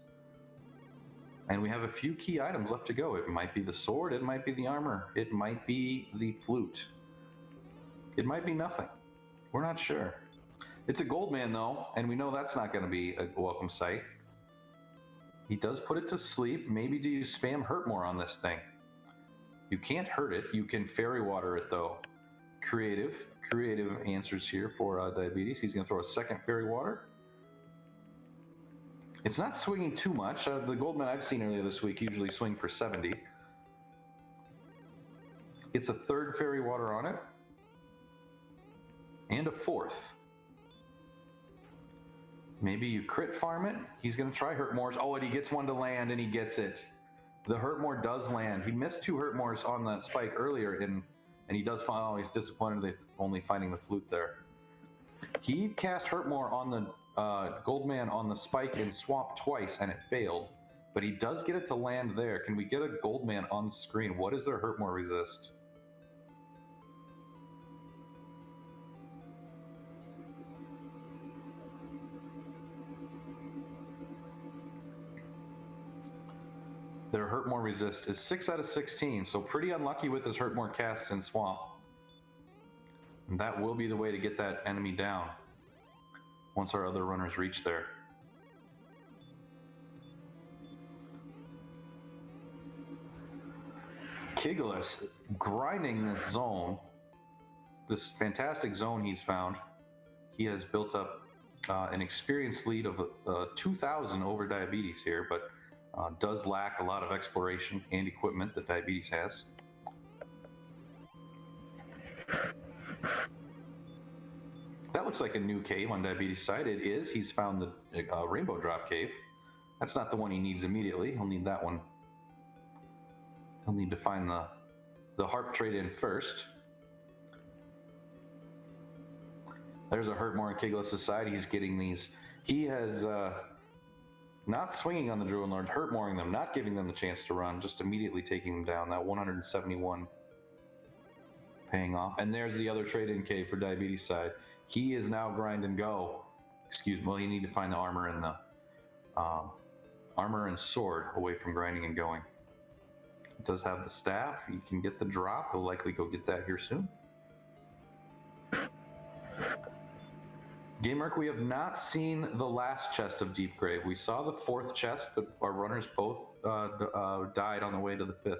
And we have a few key items left to go. It might be the sword, it might be the armor, it might be the flute. It might be nothing. We're not sure. It's a gold man though, and we know that's not going to be a welcome sight. He does put it to sleep. Maybe do you spam hurt more on this thing? You can't hurt it. You can fairy water it though. Creative answers here for Diabetes. He's going to throw a second fairy water. It's not swinging too much. The goldmen I've seen earlier this week usually swing for 70. It's a third fairy water on it. And a fourth. Maybe you crit farm it. He's going to try Hurtmores. Oh, and he gets one to land, and he gets it. The Hurtmore does land. He missed 2 Hurtmores on the spike earlier, and he does find, oh, he's disappointed they're only finding the flute there. He cast Hurtmore on the Goldman on the spike and swamp twice, and it failed. But he does get it to land there. Can we get a Goldman on the screen? What is their Hurtmore resist? Their Hurtmore resist is 6 out of 16, so pretty unlucky with his Hurtmore cast in swamp. And that will be the way to get that enemy down once our other runners reach there. Kigalas grinding this zone, this fantastic zone he's found. He has built up an experience lead of 2,000 over Diabetes here, but does lack a lot of exploration and equipment that Diabetes has. That looks like a new cave on Diabetes' side. It is. He's found the Rainbow Drop Cave. That's not the one he needs immediately. He'll need that one. He'll need to find the harp trade-in first. There's a Hurtmore on Kigalas' side. He's getting these. He has not swinging on the Druid Lord, Hurtmoring them, not giving them the chance to run, just immediately taking them down. That 171 paying off. And there's the other trade-in cave for Diabetes' side. He is now grind and go. Excuse me. Well, you need to find the armor and the armor and sword away from grinding and going. It does have the staff. You can get the drop. He'll likely go get that here soon. Gamework, we have not seen the last chest of Deep Grave. We saw the 4th chest, but our runners both died on the way to the 5th.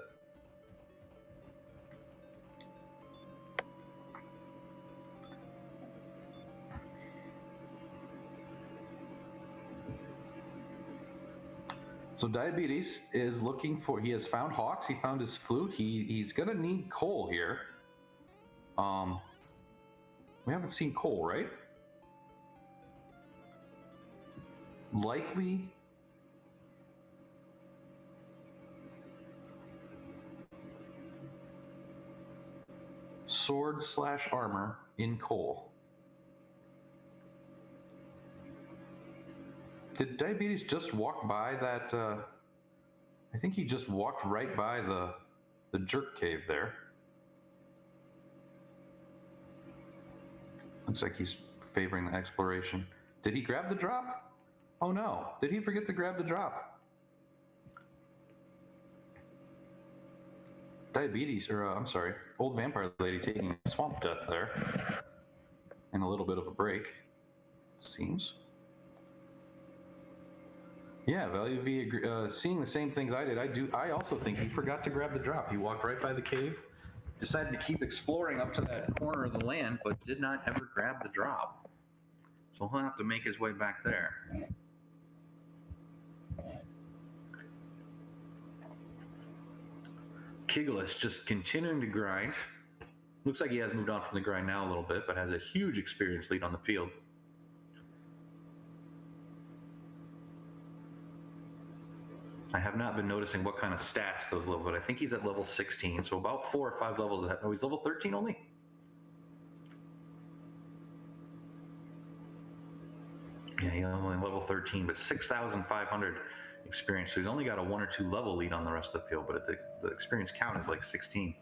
So Diabetes is looking for, he has found Hawks, he found his flute, he's gonna need coal here. We haven't seen coal, right? Likely sword / armor in coal. did Diabetes just walk by that? I think he just walked right by the jerk cave there. Looks like he's favoring the exploration. Did he grab the drop? Oh no, did he forget to grab the drop? Diabetes, or I'm sorry, Old Vampire Lady taking a swamp death there. And a little bit of a break, it seems. Yeah, Value V, seeing the same things I did. I also think he forgot to grab the drop. He walked right by the cave, decided to keep exploring up to that corner of the land, but did not ever grab the drop. So he'll have to make his way back there. Kigalas just continuing to grind. Looks like he has moved on from the grind now a little bit, but has a huge experience lead on the field. I have not been noticing what kind of stats those level, but I think he's at level 16, so about 4 or 5 levels ahead. Oh, he's level 13 only? Yeah, he's only level 13, but 6,500 experience. So he's only got a 1 or 2 level lead on the rest of the field, but the experience count is like 16.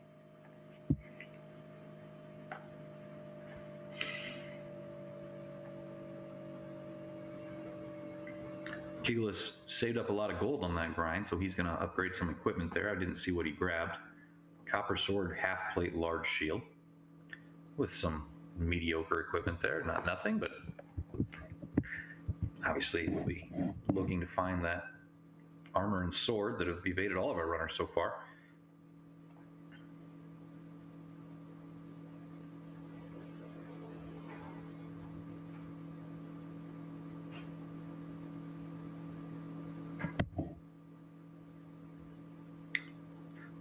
Kigalas saved up a lot of gold on that grind, so he's going to upgrade some equipment there. I didn't see what he grabbed. Copper sword, half plate, large shield, with some mediocre equipment there. Not nothing, but obviously we'll be looking to find that armor and sword that have evaded all of our runners so far.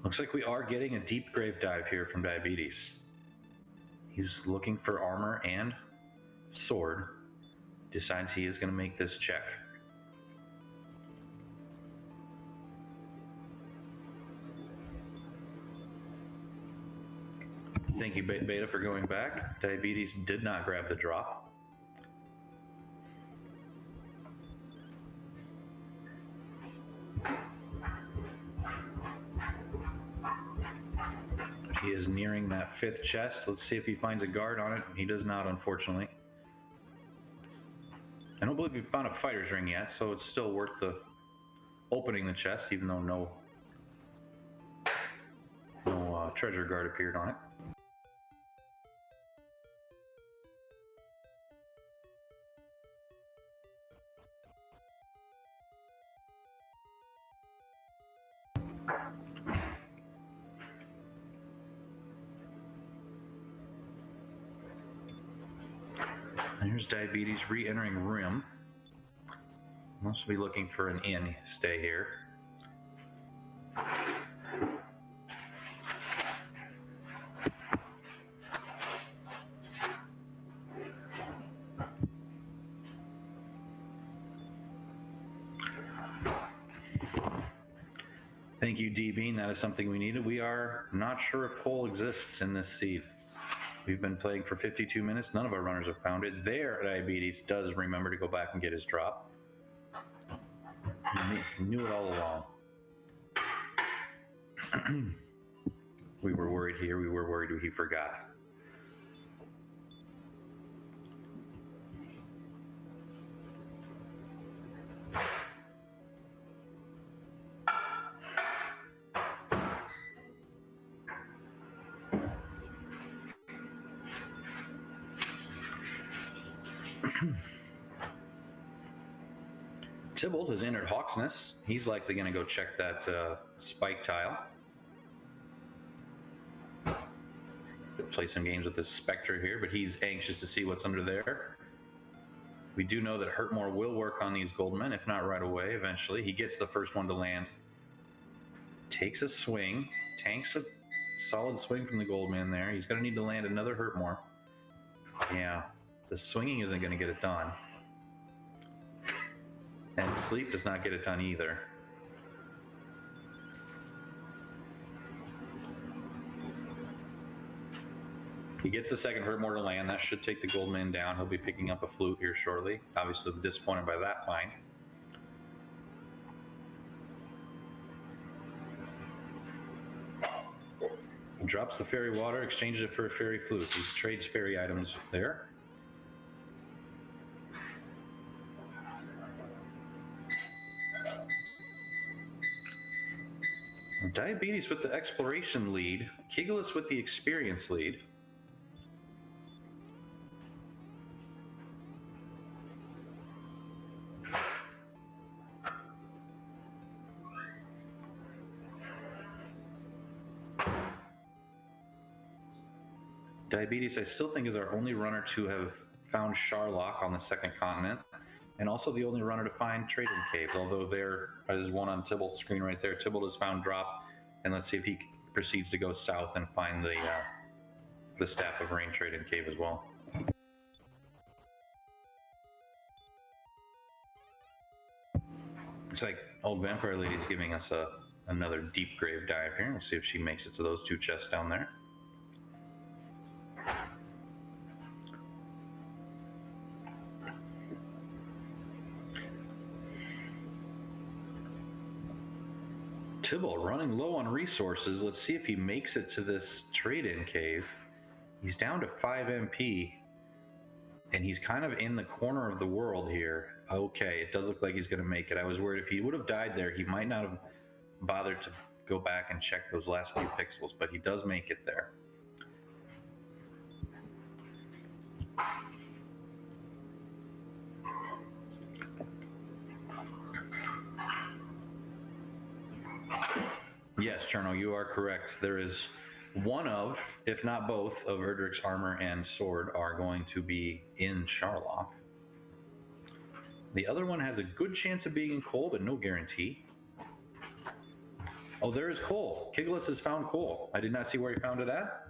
Looks like we are getting a deep grave dive here from Diabetes. He's looking for armor and sword. Decides he is going to make this check. Thank you, Beta, for going back. Diabetes did not grab the drop. He is nearing that 5th chest. Let's see if he finds a guard on it. He does not, unfortunately. I don't believe we found a fighter's ring yet, so it's still worth the opening the chest, even though no treasure guard appeared on it. And here's Diabetes re-entering Rim. Must be looking for an inn stay here. Thank you, D-Bean. That is something we needed. We are not sure if coal exists in this seed. We've been playing for 52 minutes. None of our runners have found it. There, Diabetes does remember to go back and get his drop. He knew it all along. We were worried here. We were worried he forgot. Tybalt has entered Hawksness. He's likely going to go check that spike tile. Play some games with this Spectre here, but he's anxious to see what's under there. We do know that Hurtmore will work on these Goldmen, if not right away, eventually. He gets the first one to land. Takes a swing. Tanks a solid swing from the Goldman there. He's going to need to land another Hurtmore. Yeah, the swinging isn't going to get it done. And sleep does not get it done either. He gets the second Hurtmore to land. That should take the Goldman down. He'll be picking up a flute here shortly. Obviously disappointed by that find. Drops the fairy water, exchanges it for a fairy flute. He trades fairy items there. Diabetes with the exploration lead. Kigalas with the experience lead. Diabetes, I still think, is our only runner to have found Sharlock on the second continent, and also the only runner to find Trade-in Caves, although there is one on Tybalt's screen right there. Tybalt has found Drop, and let's see if he proceeds to go south and find the Staff of Rain Trade-in Cave as well. It's like OldVampireLady is giving us another deep grave dive here. We'll see if she makes it to those two chests down there. Tybalt running low on resources. Let's see if he makes it to this trade-in cave. He's down to 5 MP, and he's kind of in the corner of the world here. Okay, it does look like he's going to make it. I was worried if he would have died there, he might not have bothered to go back and check those last few pixels, but he does make it there. Yes, Cherno, you are correct. There is one of, if not both, of Erdrick's armor and sword are going to be in Sharlock. The other one has a good chance of being in Cole, but no guarantee. Oh, there is Cole. Kigalas has found Cole. I did not see where he found it at.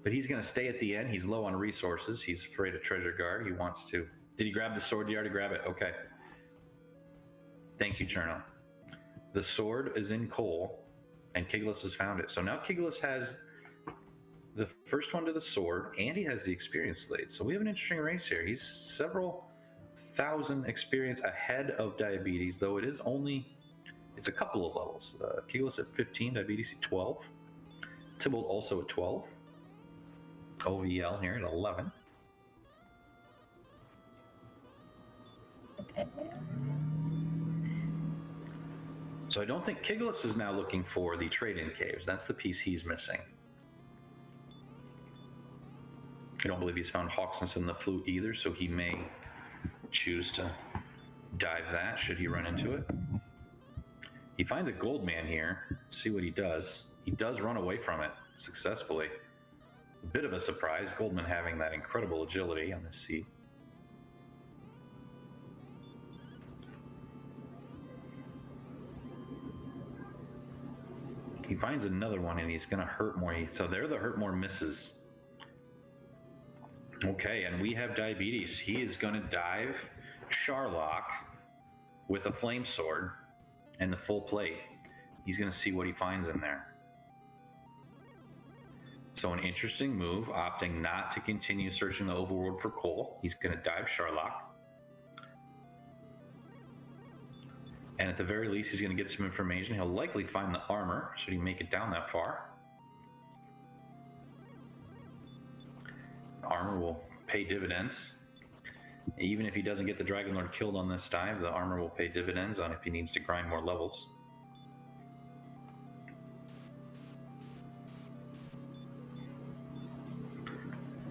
But he's going to stay at the end. He's low on resources. He's afraid of treasure guard. He wants to... Did he grab the sword? Did he already grab it? Okay. Thank you, Cherno. The sword is in Cole, and Kigalas has found it. So now Kigalas has the first one to the sword, and he has the experience lead. So we have an interesting race here. He's several thousand experience ahead of Diabetes, though it is only, it's a couple of levels. Kigalas at 15, Diabetes at 12. Tybalt also at 12. OVL here at 11. So I don't think Kigalas is now looking for the trade-in caves. That's the piece he's missing. I don't believe he's found Hawksness in the flute either, so he may choose to dive that should he run into it. He finds a gold man here. Let's see what he does. He does run away from it successfully. A bit of a surprise, Goldman having that incredible agility on this seat. He finds another one and he's going to hurt more. So there the hurt more misses. Okay, and we have Diabetes. He is going to dive Sharlock with a flame sword and the full plate. He's going to see what he finds in there. So an interesting move, opting not to continue searching the overworld for Cole. He's going to dive Sharlock. And at the very least, he's going to get some information. He'll likely find the armor, should he make it down that far. Armor will pay dividends. Even if he doesn't get the Dragon Lord killed on this dive, the armor will pay dividends on if he needs to grind more levels.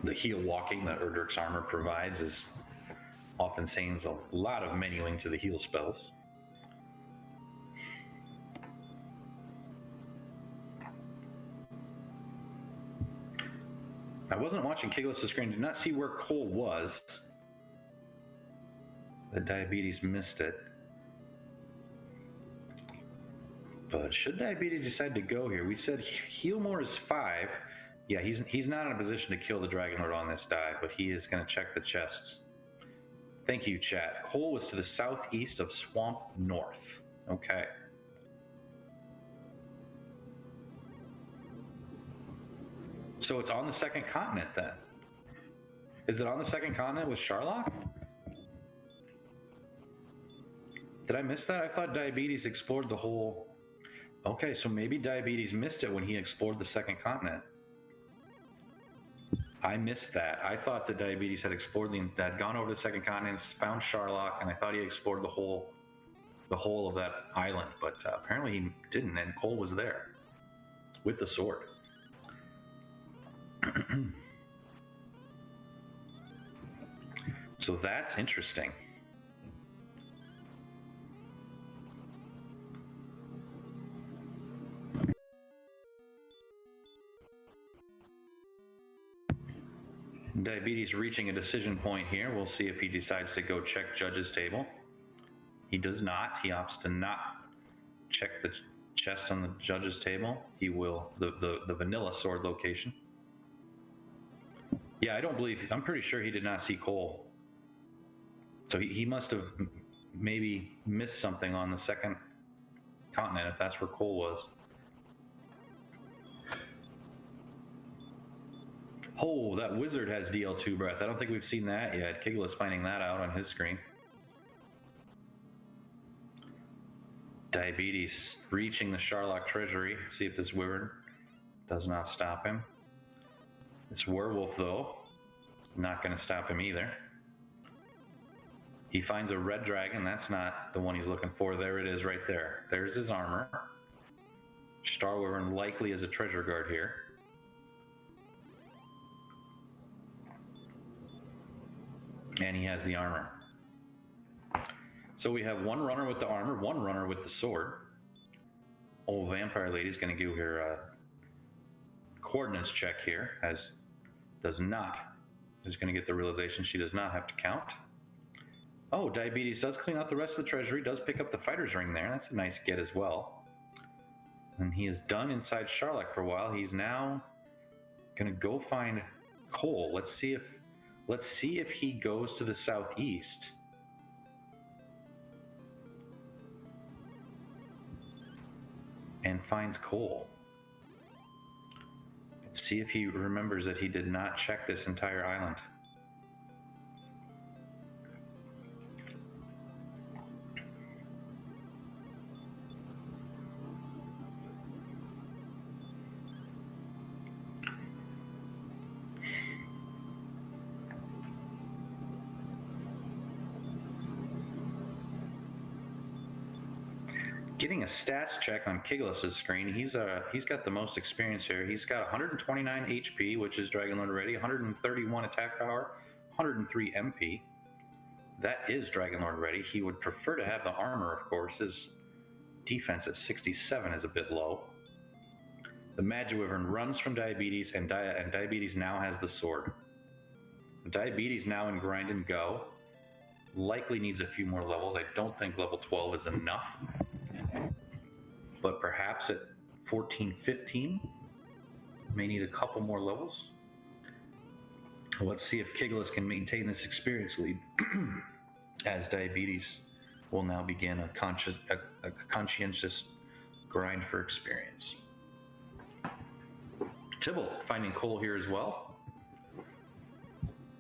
The heal walking that Erdrick's armor provides is often saves a lot of menuing to the heal spells. I wasn't watching Kigalas' screen, did not see where Cole was. The Diabetes missed it. But should Diabetes decide to go here, we said heal more is 5. Yeah, he's not in a position to kill the Dragon Lord on this dive, but he is going to check the chests. Thank you, chat. Cole was to the southeast of Swamp North. Okay. So it's on the second continent then. Is it on the second continent with Sharlock? Did I miss that? I thought Diabetes explored the whole... Okay, so maybe Diabetes missed it when he explored the second continent. I missed that. I thought that Diabetes had explored had gone over the second continent, found Sharlock, and I thought he explored the whole of that island. But apparently he didn't, and Cole was there with the sword. So that's interesting. Diabetes reaching a decision point here. We'll see if he decides to go check Judge's table. He does not. He opts to not check the chest on the Judge's table. He will, the vanilla sword location. Yeah, I don't believe, I'm pretty sure he did not see Cole. So he must have maybe missed something on the second continent if that's where Cole was. Oh, that wizard has DL2 breath. I don't think we've seen that yet. Kigalas finding that out on his screen. Diabetes reaching the Sharlock treasury. See if this wyvern does not stop him. This werewolf, though, not going to stop him either. He finds a red dragon. That's not the one he's looking for. There it is right there. There's his armor. Star Wyvern likely is a treasure guard here. And he has the armor. So we have one runner with the armor, one runner with the sword. Old Vampire Lady's going to give her a coordinates check here, as is going to get the realization she does not have to count. Oh, Diabetes does clean out the rest of the treasury, does pick up the fighter's ring there. That's a nice get as well. And he is done inside Sharlock for a while. He's now going to go find Cole. Let's see if he goes to the southeast. And finds Cole. See if he remembers that he did not check this entire island. Getting a stats check on Kigalas' screen. He's got the most experience here. He's got 129 HP, which is Dragon Lord Ready, 131 attack power, 103 MP. That is Dragon Lord Ready. He would prefer to have the armor, of course. His defense at 67 is a bit low. The Magic Wyvern runs from Diabetes, and Diabetes now has the sword. Diabetes now in Grind and Go. Likely needs a few more levels. I don't think level 12 is enough. But perhaps at 14, 15, may need a couple more levels. Let's see if Kigalas can maintain this experience lead as Diabetes will now begin a conscientious grind for experience. Tybalt finding Cole here as well.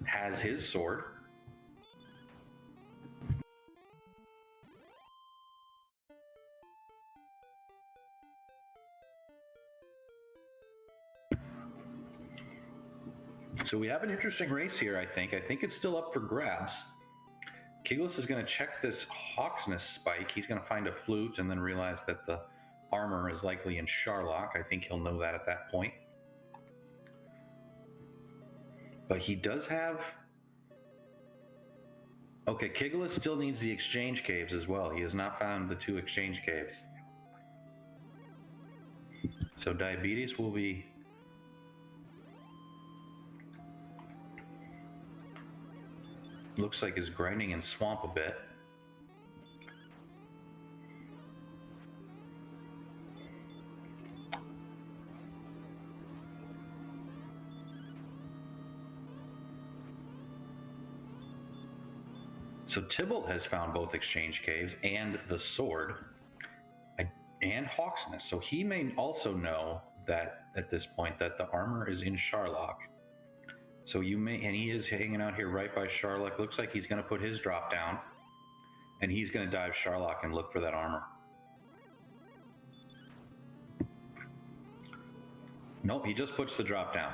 Has his sword. So we have an interesting race here, I think. I think it's still up for grabs. Kigalas is going to check this Hawksness spike. He's going to find a flute and then realize that the armor is likely in Sharlock. I think he'll know that at that point. But he does have... Okay, Kigalas still needs the exchange caves as well. He has not found the 2 exchange caves. So Diabetes will be... Looks like is grinding in swamp a bit. So Tybalt has found both exchange caves and the sword and Hawksness. So he may also know that at this point that the armor is in Sharlock. So you may, and he is hanging out here right by Sharlock. Looks like he's going to put his drop down, and he's going to dive Sharlock and look for that armor. Nope, he just puts the drop down.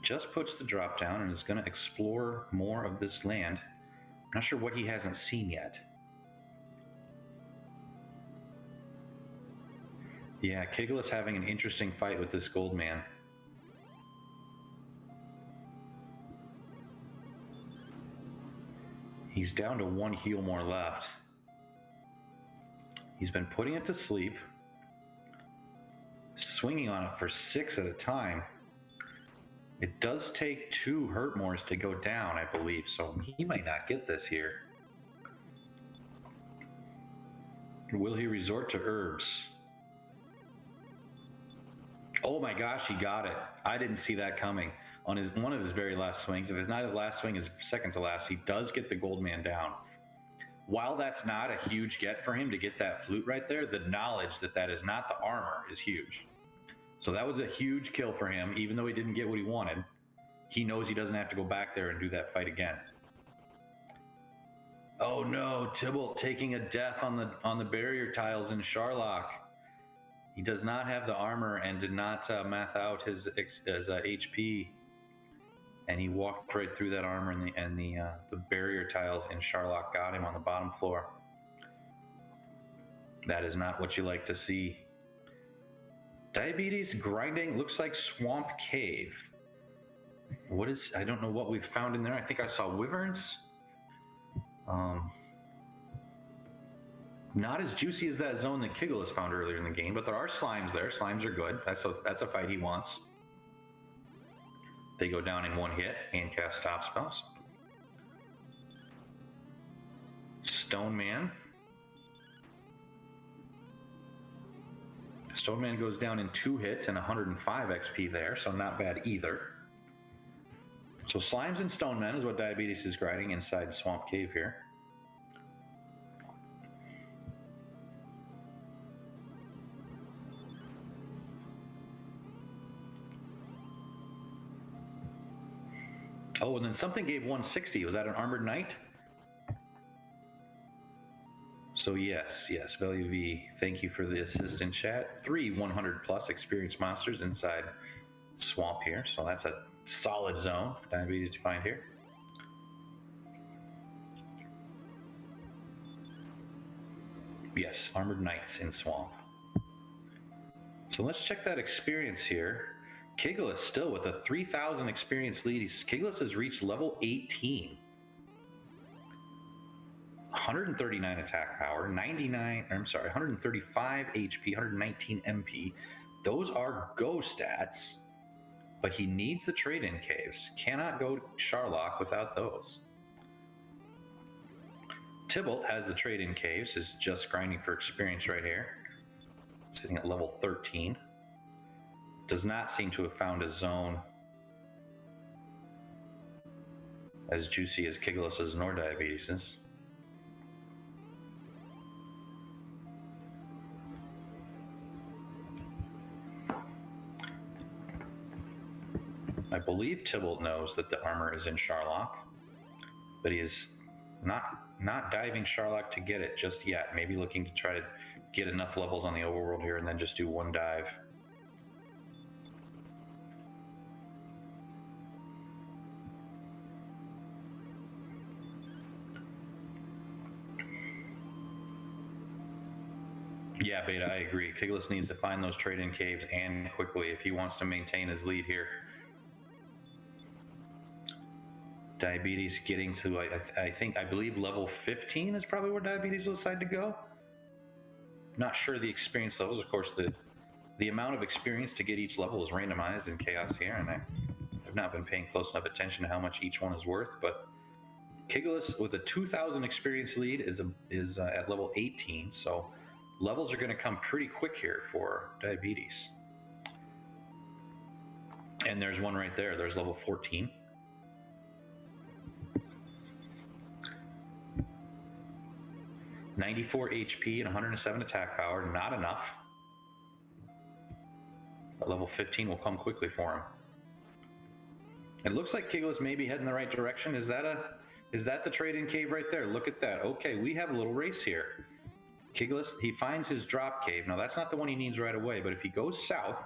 Just puts the drop down and is going to explore more of this land. Not sure what he hasn't seen yet. Yeah, Kigalas having an interesting fight with this gold man. He's down to one heal more left. He's been putting it to sleep, swinging on it for 6 at a time. It does take 2 hurt mores to go down, I believe, so he might not get this here. Will he resort to herbs? Oh my gosh, he got it. I didn't see that coming. On one of his very last swings, if it's not his last swing, his second to last, he does get the gold man down. While that's not a huge get for him to get that flute right there, the knowledge that that is not the armor is huge. So that was a huge kill for him, even though he didn't get what he wanted. He knows he doesn't have to go back there and do that fight again. Oh no, Tybalt taking a death on the barrier tiles in Sharlock. He does not have the armor and did not math out his HP, and he walked right through that armor, and the barrier tiles in Sharlock got him on the bottom floor. That is not what you like to see. Diabetes grinding looks like Swamp Cave. What is? I don't know what we've found in there. I think I saw wyverns. Not as juicy as that zone that Kigalas found earlier in the game, but there are slimes there. Slimes are good. That's a fight he wants. They go down in 1 hit and cast stop spells. Stone Man. Stone Man goes down in 2 hits and 105 XP there, so not bad either. So slimes and Stone Man is what Diabetes is grinding inside Swamp Cave here. Oh, and then something gave 160. Was that an Armored Knight? So yes, Value V, thank you for the assistant chat. 3 100+ experienced monsters inside Swamp here. So that's a solid zone for Diabetes to find here. Yes, Armored Knights in Swamp. So let's check that experience here. Kigalas still with a 3,000 experience lead. Kigalas has reached level 18. 139 attack power, 135 HP, 119 MP. Those are go stats, but he needs the trade-in caves. Cannot go to Sharlock without those. Tybalt has the trade-in caves, is just grinding for experience right here. Sitting at level 13. Does not seem to have found a zone as juicy as Kigalas's nor Diabetes's. I believe Tybalt knows that the armor is in Sharlock, but he is not diving Sharlock to get it just yet. Maybe looking to try to get enough levels on the overworld here and then just do 1 dive. Yeah, Beta, I agree. Kigalas needs to find those trade-in caves and quickly if he wants to maintain his lead here. Diabetes getting to, I believe level 15 is probably where Diabetes will decide to go. Not sure the experience levels. Of course, the amount of experience to get each level is randomized in Chaos here, and I have not been paying close enough attention to how much each one is worth, but Kigalas with a 2,000 experience lead is at level 18, so levels are going to come pretty quick here for Diabetes. And there's one right there. There's level 14. .94 HP and 107 attack power. Not enough. But level 15 will come quickly for him. It looks like Kigalas may be heading the right direction. Is that the trade-in cave right there? Look at that. Okay, we have a little race here. Kigalas, he finds his drop cave. Now, that's not the one he needs right away, but if he goes south,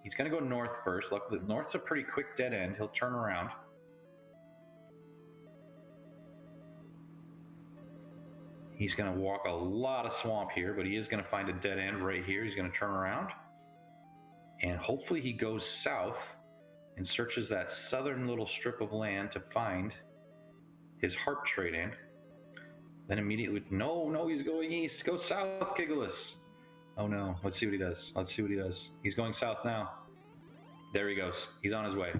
he's going to go north first. Look, the north's a pretty quick dead end. He'll turn around. He's going to walk a lot of swamp here, but he is going to find a dead end right here. He's going to turn around. And hopefully he goes south and searches that southern little strip of land to find his harp trade in. Then immediately, no, he's going east. Go south, Kigalas. Oh no, let's see what he does. Let's see what he does. He's going south now. There he goes. He's on his way.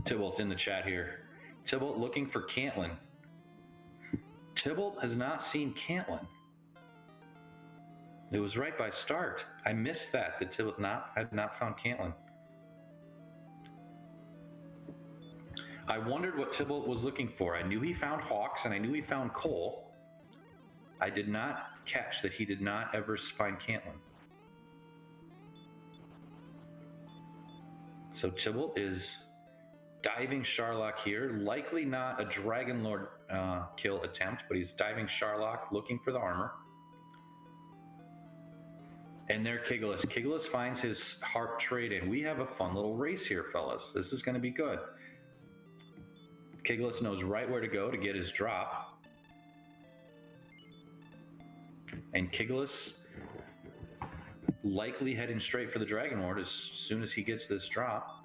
Tybalt in the chat here. Tybalt looking for Cantlin. Tybalt has not seen Cantlin. It was right by start. I missed that Tybalt had not found Cantlin. I wondered what Tybalt was looking for. I knew he found hawks and I knew he found coal. I did not catch that he did not ever find Cantlin. So Tybalt is diving Sharlock here. Likely not a Dragon Lord kill attempt, but he's diving Sharlock looking for the armor. And there Kigalas. Kigalas finds his harp trade in. We have a fun little race here, fellas. This is going to be good. Kigalas knows right where to go to get his drop. And Kigalas likely heading straight for the Dragon Lord as soon as he gets this drop.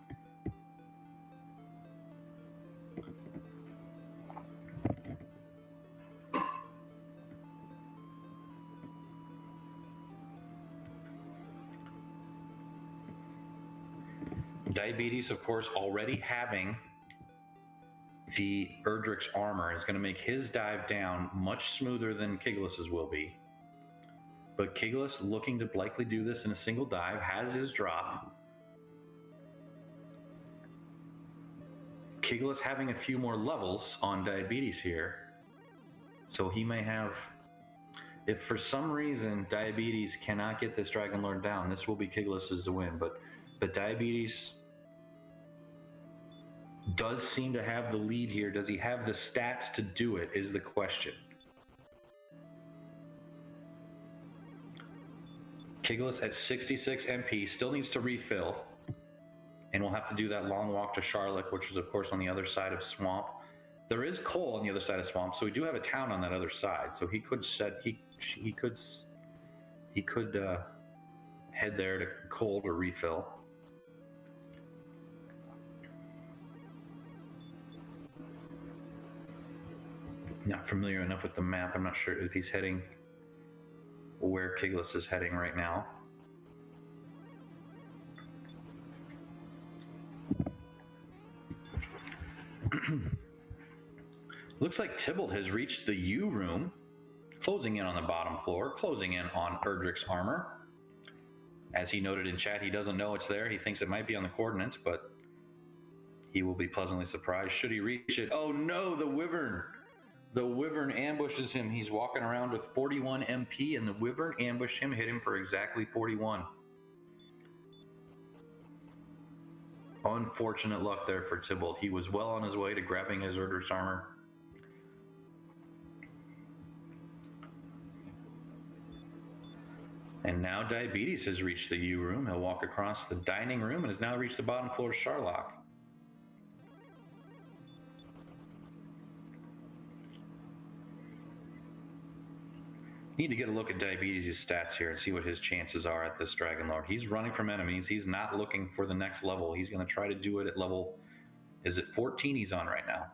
Diabetes, of course, already having the Erdrick's armor is going to make his dive down much smoother than Kigalas's will be. But Kigalas, looking to likely do this in a single dive, has his drop. Kigalas having a few more levels on Diabetes here. So he may have... If for some reason Diabetes cannot get this Dragon Lord down, this will be Kigalas's to win. But Diabetes does seem to have the lead here. Does he have the stats to do it is the question. Kigalas at 66 MP still needs to refill, and we'll have to do that long walk to Charlotte, which is of course on the other side of Swamp. There is coal on the other side of Swamp, so we do have a town on that other side. So he could head there to coal to refill. Not familiar enough with the map. I'm not sure if he's heading where Kigalas is heading right now. Looks like Tybalt has reached the U room, closing in on the bottom floor, closing in on Erdrick's armor. As he noted in chat, he doesn't know it's there. He thinks it might be on the coordinates, but he will be pleasantly surprised should he reach it. Oh no, the Wyvern! The Wyvern ambushes him. He's walking around with 41 MP, and the Wyvern ambushed him, hit him for exactly 41. Unfortunate luck there for Tybalt. He was well on his way to grabbing his Erdrick's armor. And now Diabetes has reached the U room. He'll walk across the dining room and has now reached the bottom floor of Sharlock. Need to get a look at Diabetes' stats here and see what his chances are at this Dragon Lord. He's running from enemies. He's not looking for the next level. He's going to try to do it at level, is it 14 he's on right now?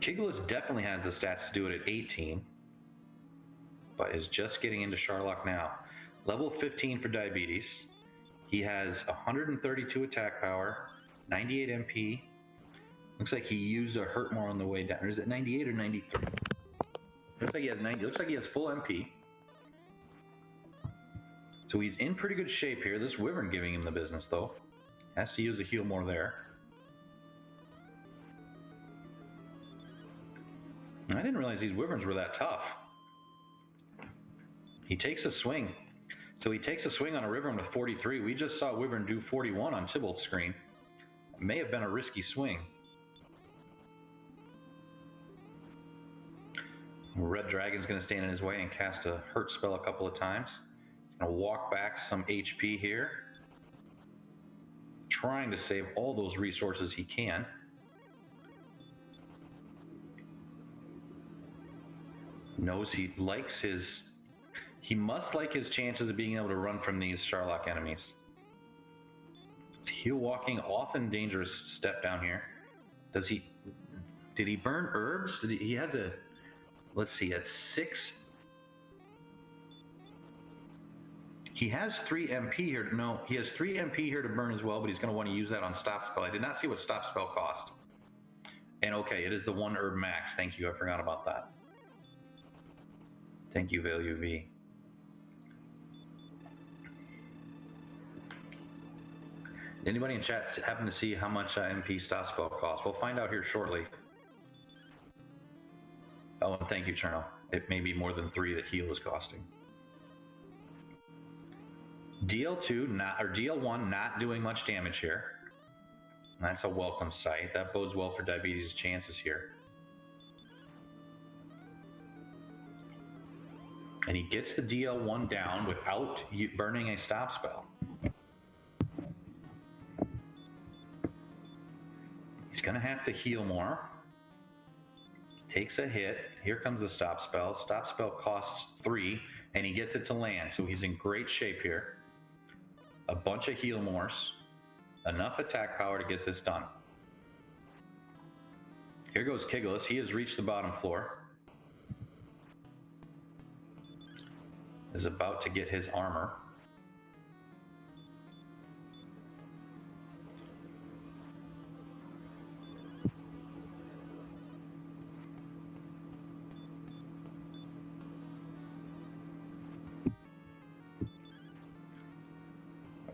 Kigalas definitely has the stats to do it at 18, but is just getting into Sharlock now. Level 15 for Diabetes. He has 132 attack power, 98 MP. Looks like he used a hurt more on the way down. Or is it 98 or 93? Looks like he has 90. Looks like he has full MP. So he's in pretty good shape here. This Wyvern giving him the business, though. Has to use a heal more there. I didn't realize these Wyverns were that tough. He takes a swing. So he takes a swing on a Wyvern with 43. We just saw Wyvern do 41 on Tybalt's screen. It may have been a risky swing. Red Dragon's going to stand in his way and cast a hurt spell a couple of times. He's going to walk back some HP here, trying to save all those resources he can. Knows he likes his... He must like his chances of being able to run from these Sharlock enemies. It's heel walking, often dangerous step down here. Does he... Did he burn herbs? He has a... Let's see, at 6... He has 3 MP here. No, he has 3 MP here to burn as well, but he's going to want to use that on Stop Spell. I did not see what Stop Spell cost. And okay, it is the 1 herb max. Thank you, I forgot about that. Thank you, Value V. Anybody in chat happen to see how much MP Stop Spell costs? We'll find out here shortly. Oh, and thank you, Cherno. It may be more than 3 that heal is costing. DL2 not, or DL1 not doing much damage here. That's a welcome sight. That bodes well for Diabetes' chances here. And he gets the DL1 down without burning a Stop Spell. He's going to have to heal more. Takes a hit. Here comes the Stop Spell. Stop Spell costs 3, and he gets it to land, so he's in great shape here. A bunch of heal mores. Enough attack power to get this done. Here goes Kigalas. He has reached the bottom floor. Is about to get his armor.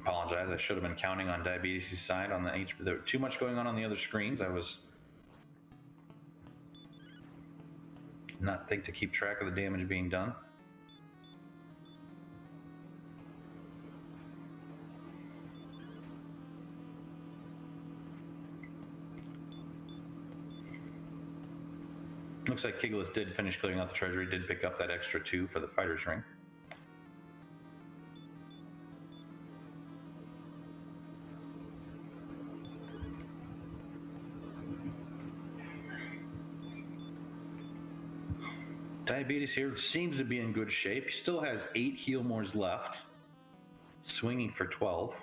Apologize, I should have been counting on Diabetes' side on the HP. There was too much going on the other screens. I was not think to keep track of the damage being done. Looks like Kigalas did finish clearing out the treasury, did pick up that extra 2 for the fighter's ring. Diabetes here seems to be in good shape. He still has 8 heal mores left, swinging for 12.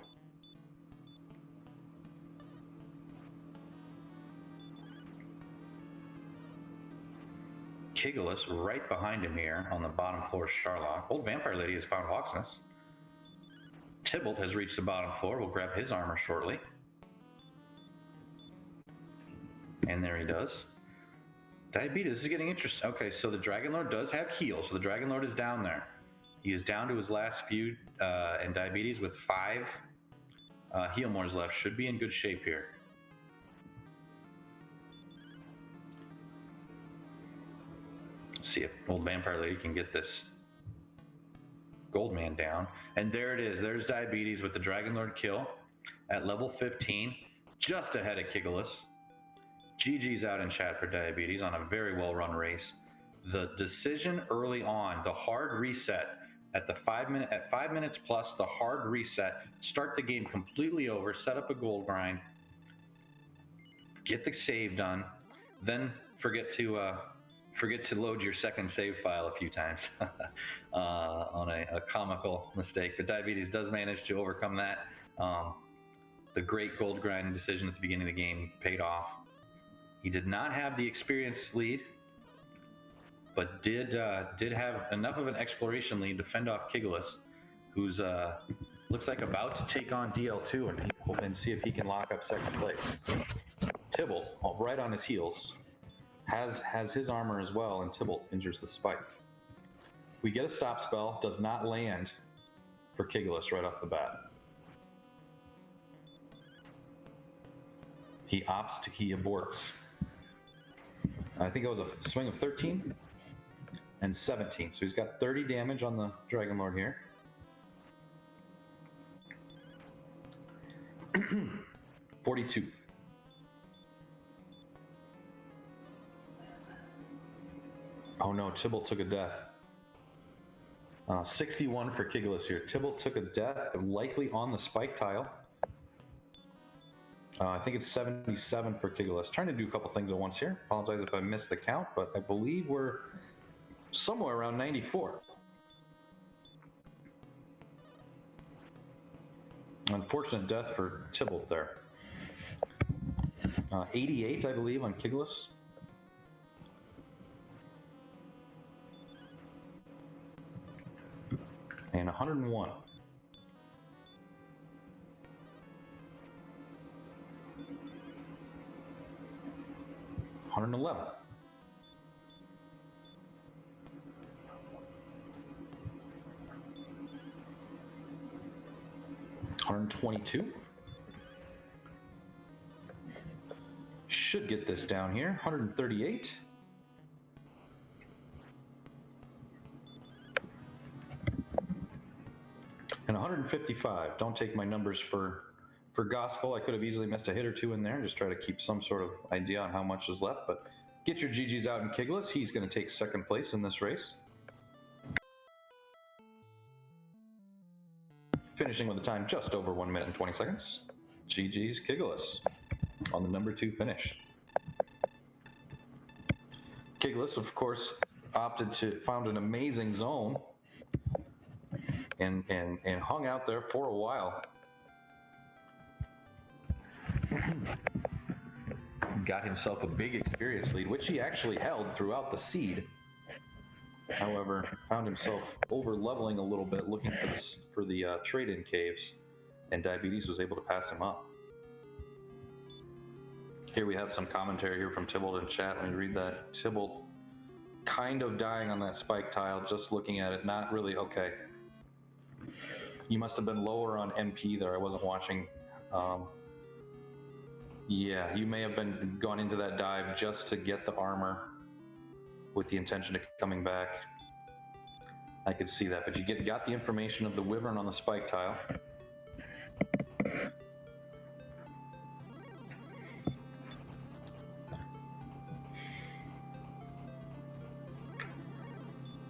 Kigalas right behind him here on the bottom floor, Sharlock. Old Vampire Lady has found Hawksness. Tybalt has reached the bottom floor. We'll grab his armor shortly. And there he does. Diabetes is getting interesting. Okay, so the Dragon Lord does have heal, so the Dragon Lord is down there. He is down to his last few, and Diabetes with 5 heal mores left should be in good shape here. Let's see if Old Vampire Lady can get this Gold Man down. And there it is. There's Diabetes with the Dragon Lord kill at level 15, just ahead of Kigalas. GG's out in chat for Diabetes on a very well-run race. The decision early on, the hard reset at the 5 minutes plus, the hard reset, start the game completely over, set up a gold grind, get the save done, then forget to load your second save file a few times on a comical mistake. But Diabetes does manage to overcome that. The great gold grind decision at the beginning of the game paid off. He did not have the experience lead, but did have enough of an exploration lead to fend off Kigalas, who's looks like about to take on DL2 and see if he can lock up second place. Tybalt, right on his heels, has his armor as well, and Tybalt injures the spike. We get a stop spell, does not land for Kigalas right off the bat. He aborts. I think it was a swing of 13 and 17. So he's got 30 damage on the Dragon Lord here. 42. Oh no, Tybalt took a death. 61 for Kigalas here. Tybalt took a death, likely on the spike tile. I think it's 77 for Kigalas. Trying to do a couple things at once here. Apologize if I missed the count, but I believe we're somewhere around 94. Unfortunate death for Tybalt there. 88, I believe, on Kigalas. And 101. 111. 122. Should get this down here. 138. And 155. Don't take my numbers for gospel. I could have easily missed a hit or two in there and just try to keep some sort of idea on how much is left. But get your GGs out in Kigalas. He's going to take second place in this race. Finishing with a time just over 1 minute and 20 seconds. GG's Kigalas on the number 2 finish. Kigalas, of course, found an amazing zone and hung out there for a while. Got himself a big experience lead, which he actually held throughout the seed. However, found himself over leveling a little bit, looking for the trade-in caves, and Diabetes was able to pass him up. Here we have some commentary here from Tybalt in chat. Let me read that. Tybalt kind of dying on that spike tile, just looking at it, not really okay. You must have been lower on MP there. I wasn't watching. Yeah, you may have gone into that dive just to get the armor with the intention of coming back. I could see that, but you got the information of the wyvern on the spike tile.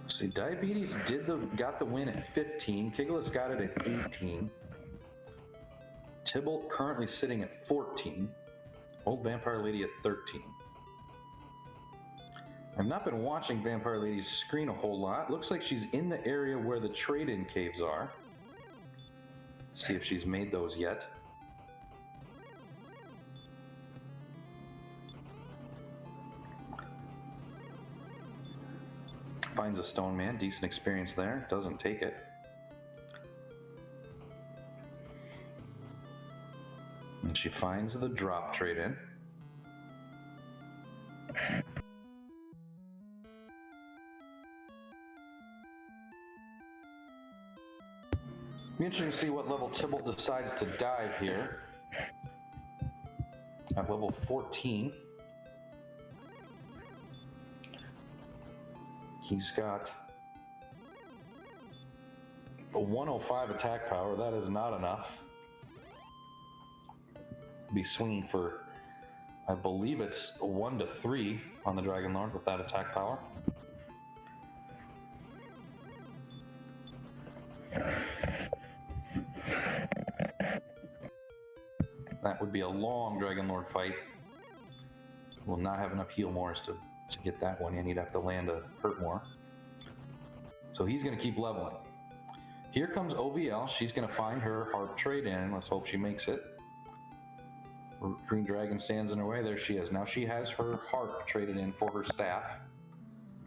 See, Diabetes got the win at 15. Kigalas got it at 18. Tybalt currently sitting at 14. OldVampireLady at 13. I've not been watching Vampire Lady's screen a whole lot. Looks like she's in the area where the trade-in caves are. See if she's made those yet. Finds a stone man, decent experience there. Doesn't take it. And she finds the drop trade-in. Be interesting to see what level Tybalt decides to dive here. At level 14. He's got a 105 attack power. That is not enough. Be swinging for, I believe it's 1 to 3 on the Dragon Lord with that attack power. That would be a long Dragon Lord fight. Will not have enough heal mores to get that one in. You'd have to land a hurt more. So he's going to keep leveling. Here comes OVL. She's going to find her harp trade in. Let's hope she makes it. Green Dragon stands in her way. There she is. Now she has her harp traded in for her staff.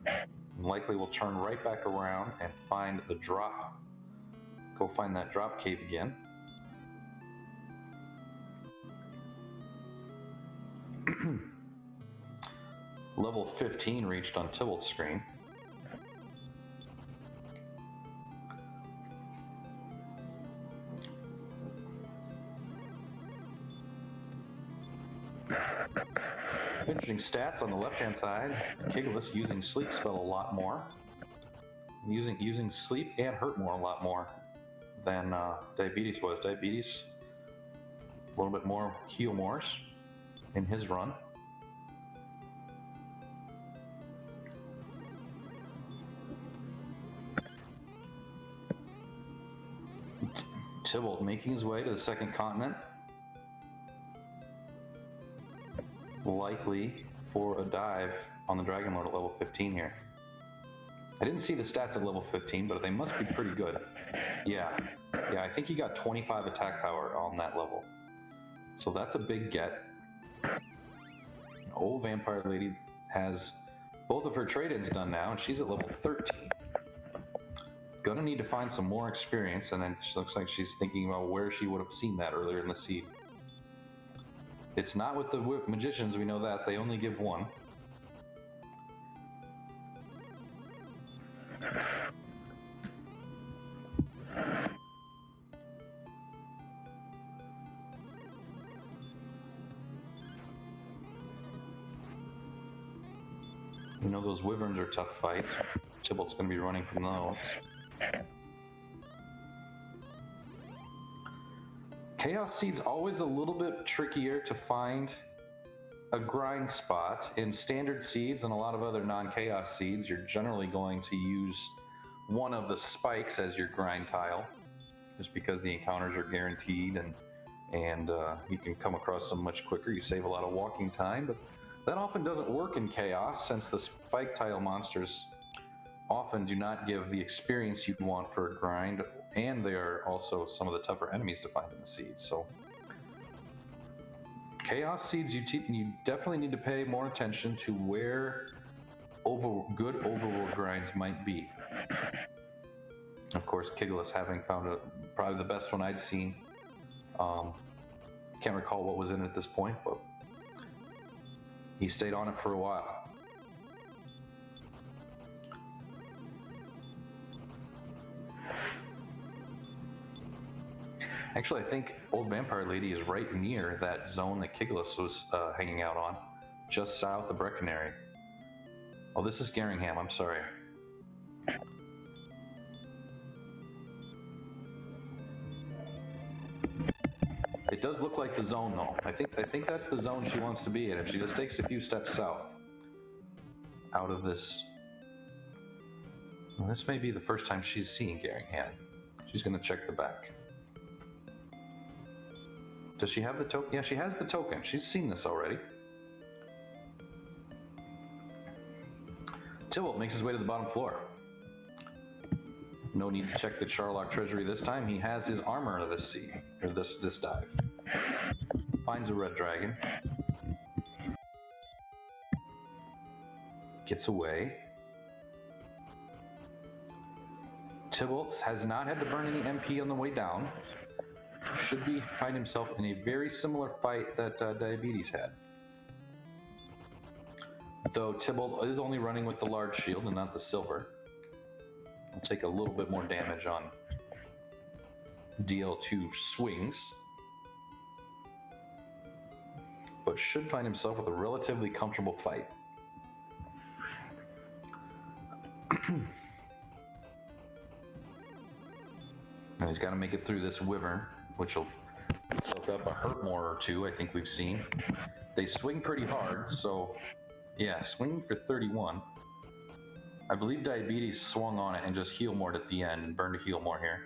And likely will turn right back around and find the drop. Go find that drop cave again. Level 15 reached on Tybalt's screen. Interesting stats on the left-hand side. Kigalas using sleep spell a lot more. Using sleep and hurt more a lot more than Diabetes was. Diabetes, a little bit more heal mores in his run. Tybalt making his way to the second continent. Likely for a dive on the Dragon Lord at level 15 here. I didn't see the stats at level 15, but they must be pretty good. Yeah, I think he got 25 attack power on that level. So that's a big get. Old Vampire Lady has both of her trade-ins done now, and she's at level 13. Gonna need to find some more experience, and then she looks like she's thinking about where she would have seen that earlier in the seed. It's not with the magicians, we know that. They only give one. You know those wyverns are tough fights. Tybalt's going to be running from those. Chaos Seed's always a little bit trickier to find a grind spot. In standard seeds and a lot of other non-chaos seeds, you're generally going to use one of the spikes as your grind tile, just because the encounters are guaranteed and you can come across them much quicker. You save a lot of walking time, but that often doesn't work in chaos, since the spike tile monsters often do not give the experience you'd want for a grind, and they are also some of the tougher enemies to find in the seeds. So chaos seeds, you definitely need to pay more attention to where good overworld grinds might be. Of course, Kigalas having found probably the best one I'd seen. Can't recall what was in it at this point, but he stayed on it for a while. Actually, I think Old Vampire Lady is right near that zone that Kigalas was hanging out on, just south of Breckenary. Oh, this is Garingham, I'm sorry. It does look like the zone, though. I think that's the zone she wants to be in. If she just takes a few steps south out of this, well, this may be the first time she's seeing Garingham. She's going to check the back. Does she have the token? Yeah, she has the token. She's seen this already. Tybalt makes his way to the bottom floor. No need to check the Charlock treasury this time. He has his armor of this sea, or this dive. Finds a red dragon. Gets away. Tybalt has not had to burn any MP on the way down. Should find himself in a very similar fight that Diabetes had. Though Tybalt is only running with the large shield and not the silver. Will take a little bit more damage on DL2 swings, but should find himself with a relatively comfortable fight. And he's got to make it through this wyvern, which will soak up a hurt more or two, I think we've seen. They swing pretty hard, so yeah, swinging for 31. I believe Diabetes swung on it and just heal more at the end and burned a heal more here.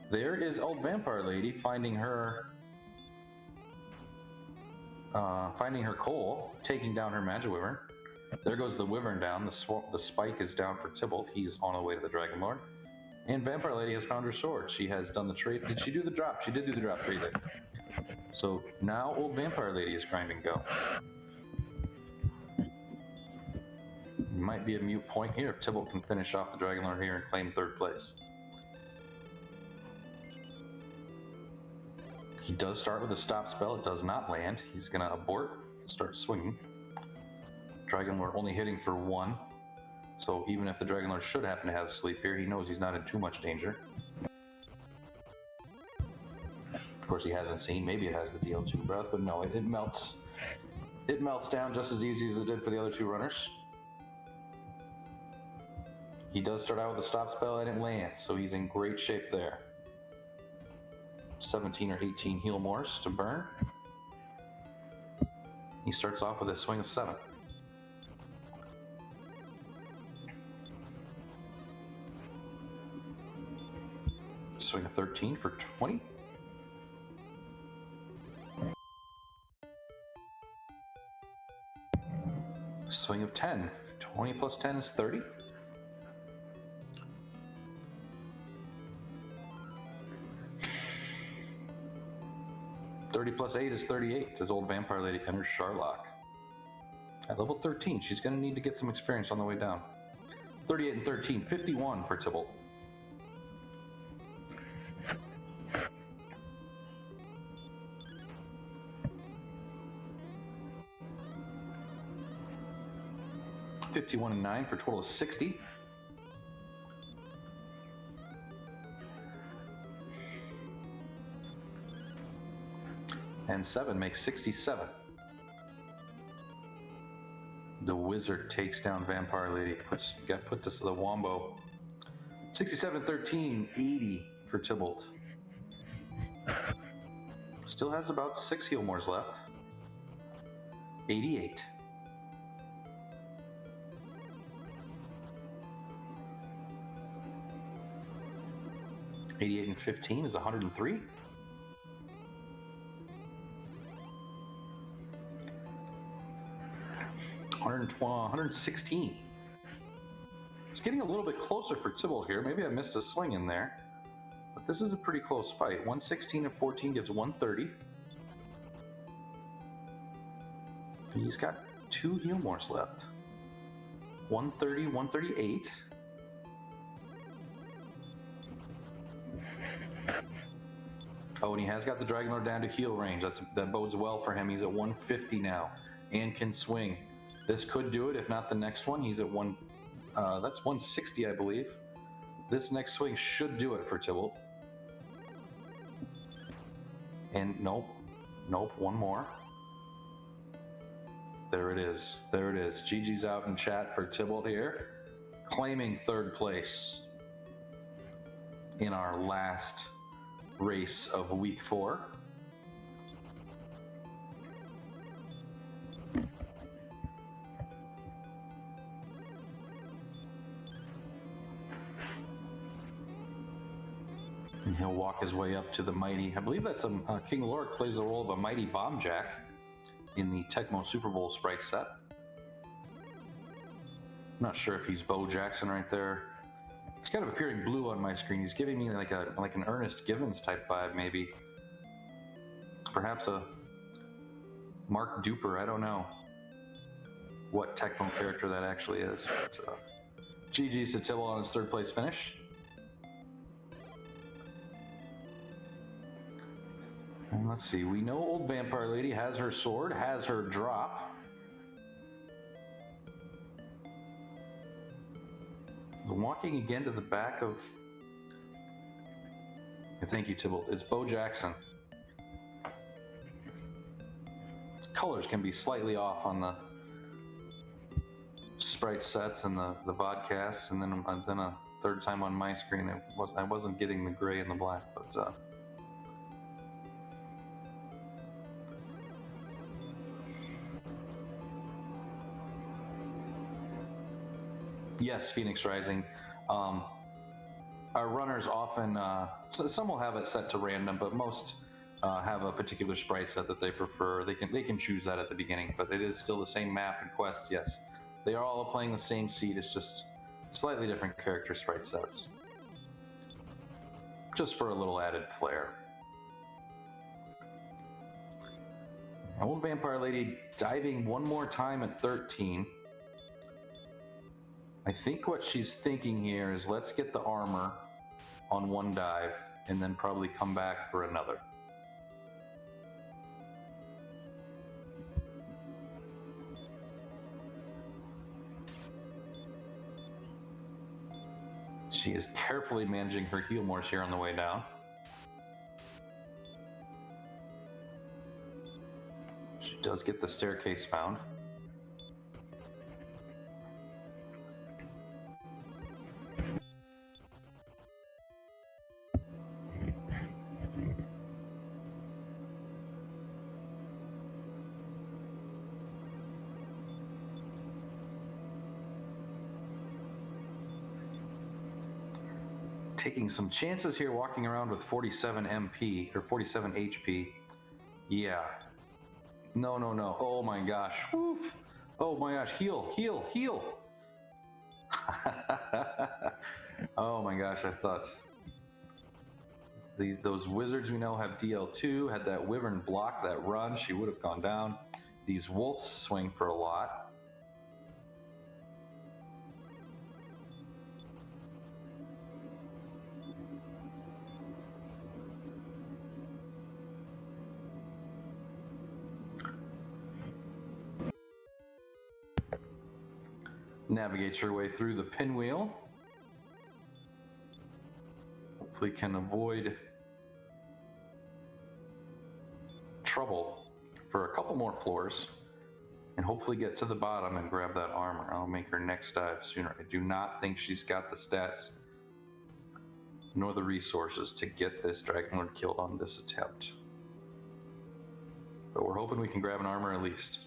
There is Old Vampire Lady finding her coal, taking down her Magic Wyvern. There goes the Wyvern down. The spike is down for Tybalt. He's on the way to the Dragon Lord. And Vampire Lady has found her sword. She has done the trade. Did she do the drop? She did do the drop trade there. So now Old Vampire Lady is grinding go. Might be a mute point here if Tybalt can finish off the Dragon Lord here and claim third place. He does start with a stop spell. It does not land. He's going to abort, start swinging. Dragon Lord only hitting for 1. So even if the Dragon Lord should happen to have sleep here, he knows he's not in too much danger. Of course, he hasn't seen. Maybe it has the DL2 breath, but no, it melts. It melts down just as easy as it did for the other two runners. He does start out with a stop spell and it lands, so he's in great shape there. 17 or 18 heal mores to burn. He starts off with a swing of 7. Swing of 13 for 20. have 10. 20 plus 10 is 30. $30 plus 8 is 38 as Old Vampire Lady enters Sharlock. At level 13, she's going to need to get some experience on the way down. 38 and 13, 51 for Tybalt. $51 and 9 for a total of 60. And 7 makes 67. The wizard takes down Vampire Lady. Got put to the wombo. 67, 13, 80 for Tybalt. Still has about 6 heal mores left. 88. $88 and 15 is 103. $116. It's getting a little bit closer for Tybalt here. Maybe I missed a swing in there. But this is a pretty close fight. 116 and 14 gives 130. He's got 2 heal mores left. 130, 138. Oh, and he has got the Dragon Lord down to heal range. That bodes well for him. He's at 150 now and can swing. This could do it, if not the next one. He's at that's 160, I believe. This next swing should do it for Tybalt. And nope, one more. There it is. GG's out in chat for Tybalt here, claiming 3rd place in our last race of week 4. And he'll walk his way up to the mighty, I believe that's King Lorik plays the role of a mighty bomb jack in the Tecmo Super Bowl sprite set. I'm not sure if he's Bo Jackson right there. He's kind of appearing blue on my screen. He's giving me like an Ernest Givens type vibe, maybe. Perhaps a Mark Duper. I don't know what Tecmo character that actually is. But, GG's to Tybalt on his 3rd place finish. And let's see. We know Old Vampire Lady has her sword, has her drop. Walking again to the back of... Thank you, Tybalt. It's Bo Jackson. Colors can be slightly off on the sprite sets and the vodcasts, and then a 3rd time on my screen, I wasn't getting the gray and the black, but... Yes, Phoenix Rising. Our runners often, some will have it set to random, but most have a particular sprite set that they prefer. They can choose that at the beginning, but it is still the same map and quest. Yes, they are all playing the same seed. It's just slightly different character sprite sets, just for a little added flair. Old Vampire Lady diving one more time at 13. I think what she's thinking here is let's get the armor on one dive and then probably come back for another. She is carefully managing her heal mores here on the way down. She does get the staircase found. Taking some chances here, walking around with 47 MP or 47 HP. Yeah. No. Oh my gosh. Oof. Oh my gosh, heal, heal, heal! Oh my gosh, I thought those wizards we know have DL2. Had that wyvern block that run, she would have gone down. These wolves swing for a lot. Navigates her way through the pinwheel. Hopefully can avoid trouble for a couple more floors and hopefully get to the bottom and grab that armor. I'll make her next dive sooner. I do not think she's got the stats nor the resources to get this Dragonlord killed on this attempt. But we're hoping we can grab an armor at least.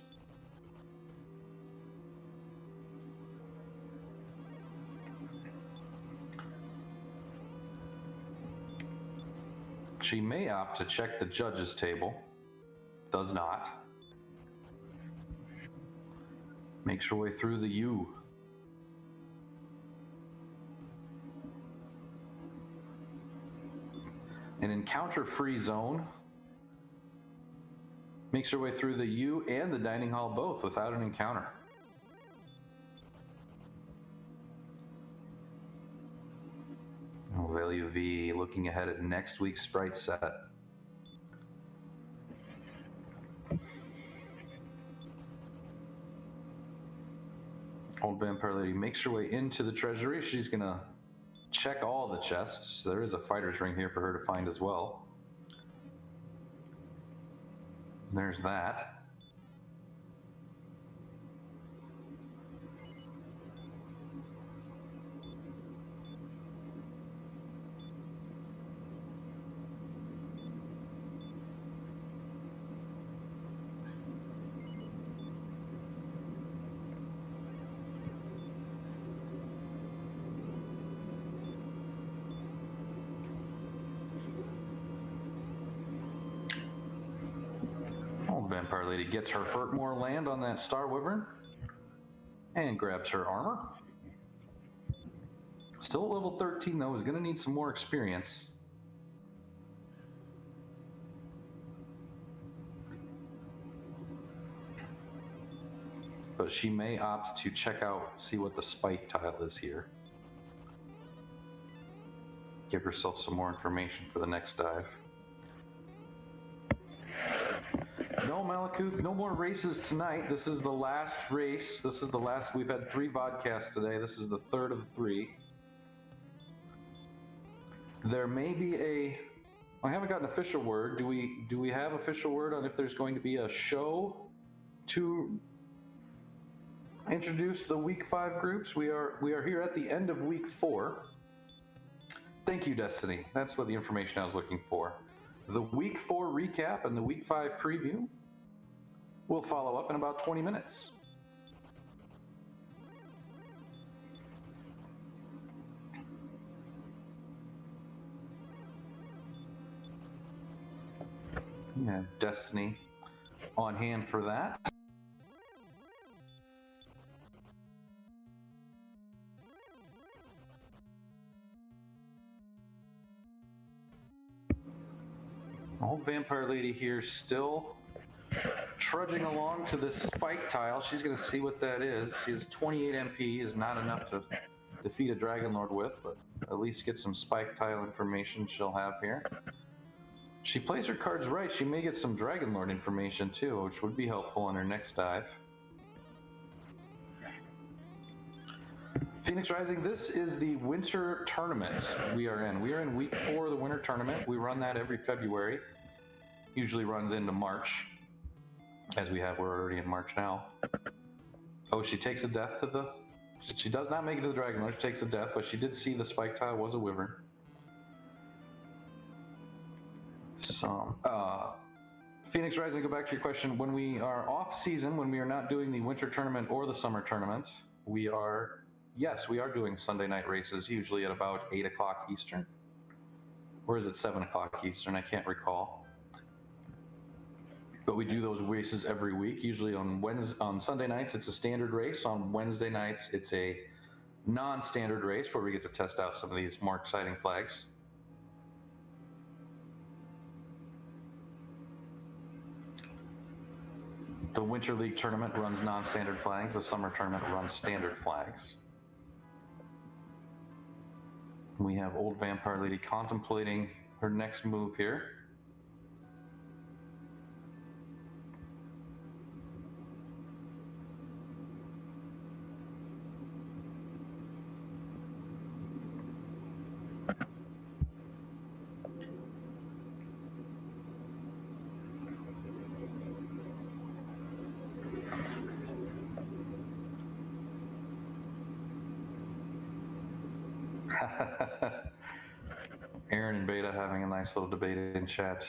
She may opt to check the judge's table. Does not. Makes her way through the U. An encounter-free zone. Makes her way through the U and the dining hall both without an encounter. Oh, Value V looking ahead at next week's sprite set. Old Vampire Lady makes her way into the treasury. She's gonna check all the chests. There is a fighter's ring here for her to find as well. There's that. Vampire Lady gets her Hurtmore land on that Star Wyvern and grabs her armor. Still at level 13 though, is going to need some more experience. But she may opt to check out, see what the spike tile is here. Give herself some more information for the next dive. No, Malekuth, no more races tonight. This is the last race. This is the last. We've had 3 vodcasts today. This is the third of the 3. There may be a. I haven't got an official word. Do we have official word on if there's going to be a show to introduce the week 5 groups? We are here at the end of week 4. Thank you, Destiny. That's what the information I was looking for. The week 4 recap and the week 5 preview will follow up in about 20 minutes. Yeah, Destiny on hand for that. Old Vampire Lady here still trudging along to this spike tile. She's going to see what that is. She has 28 MP, is not enough to defeat a Dragonlord with, but at least get some spike tile information she'll have here. She plays her cards right. She may get some Dragonlord information too, which would be helpful in her next dive. Phoenix Rising, this is the winter tournament we are in. We are in week 4 of the winter tournament. We run that every February. Usually runs into March, as we're already in March now. Oh, she takes a death to the... She does not make it to the Dragonlord. She takes a death, but she did see the spike tile was a wyvern. So, Phoenix Rising, go back to your question. When we are off season, when we are not doing the winter tournament or the summer tournament, we are doing Sunday night races, usually at about 8 o'clock Eastern. Or is it 7 o'clock Eastern? I can't recall. but we do those races every week. Usually on Sunday nights, it's a standard race. On Wednesday nights, it's a non-standard race where we get to test out some of these more exciting flags. The Winter League tournament runs non-standard flags. The summer tournament runs standard flags. We have Old Vampire Lady contemplating her next move here. Aaron and Beta having a nice little debate in chat.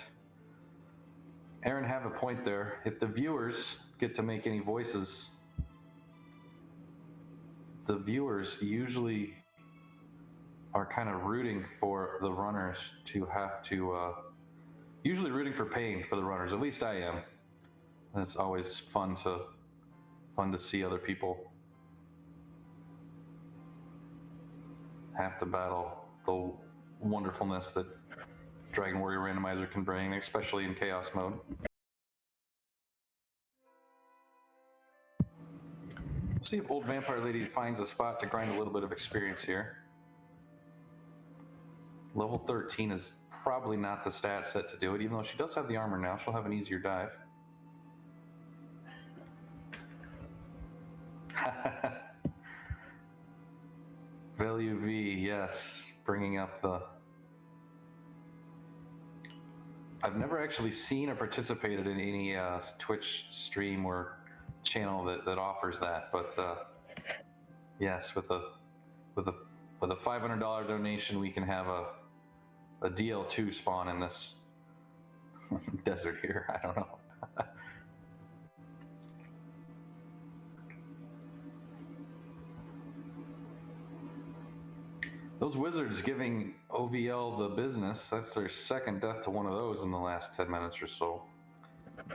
Aaron have a point there. If the viewers get to make any voices, the viewers usually are kind of rooting for the runners to have to, usually rooting for pain for the runners. At least I am. And it's always fun to see other people have to battle the wonderfulness that Dragon Warrior Randomizer can bring, especially in Chaos mode. Let's see if Old Vampire Lady finds a spot to grind a little bit of experience here. Level 13 is probably not the stat set to do it, even though she does have the armor now. She'll have an easier dive. Value V, yes, bringing up the... I've never actually seen or participated in any Twitch stream or channel that offers that, but yes, with a $500 donation, we can have a DL2 spawn in this desert here. I don't know. Those wizards giving OVL the business, that's their second death to one of those in the last 10 minutes or so.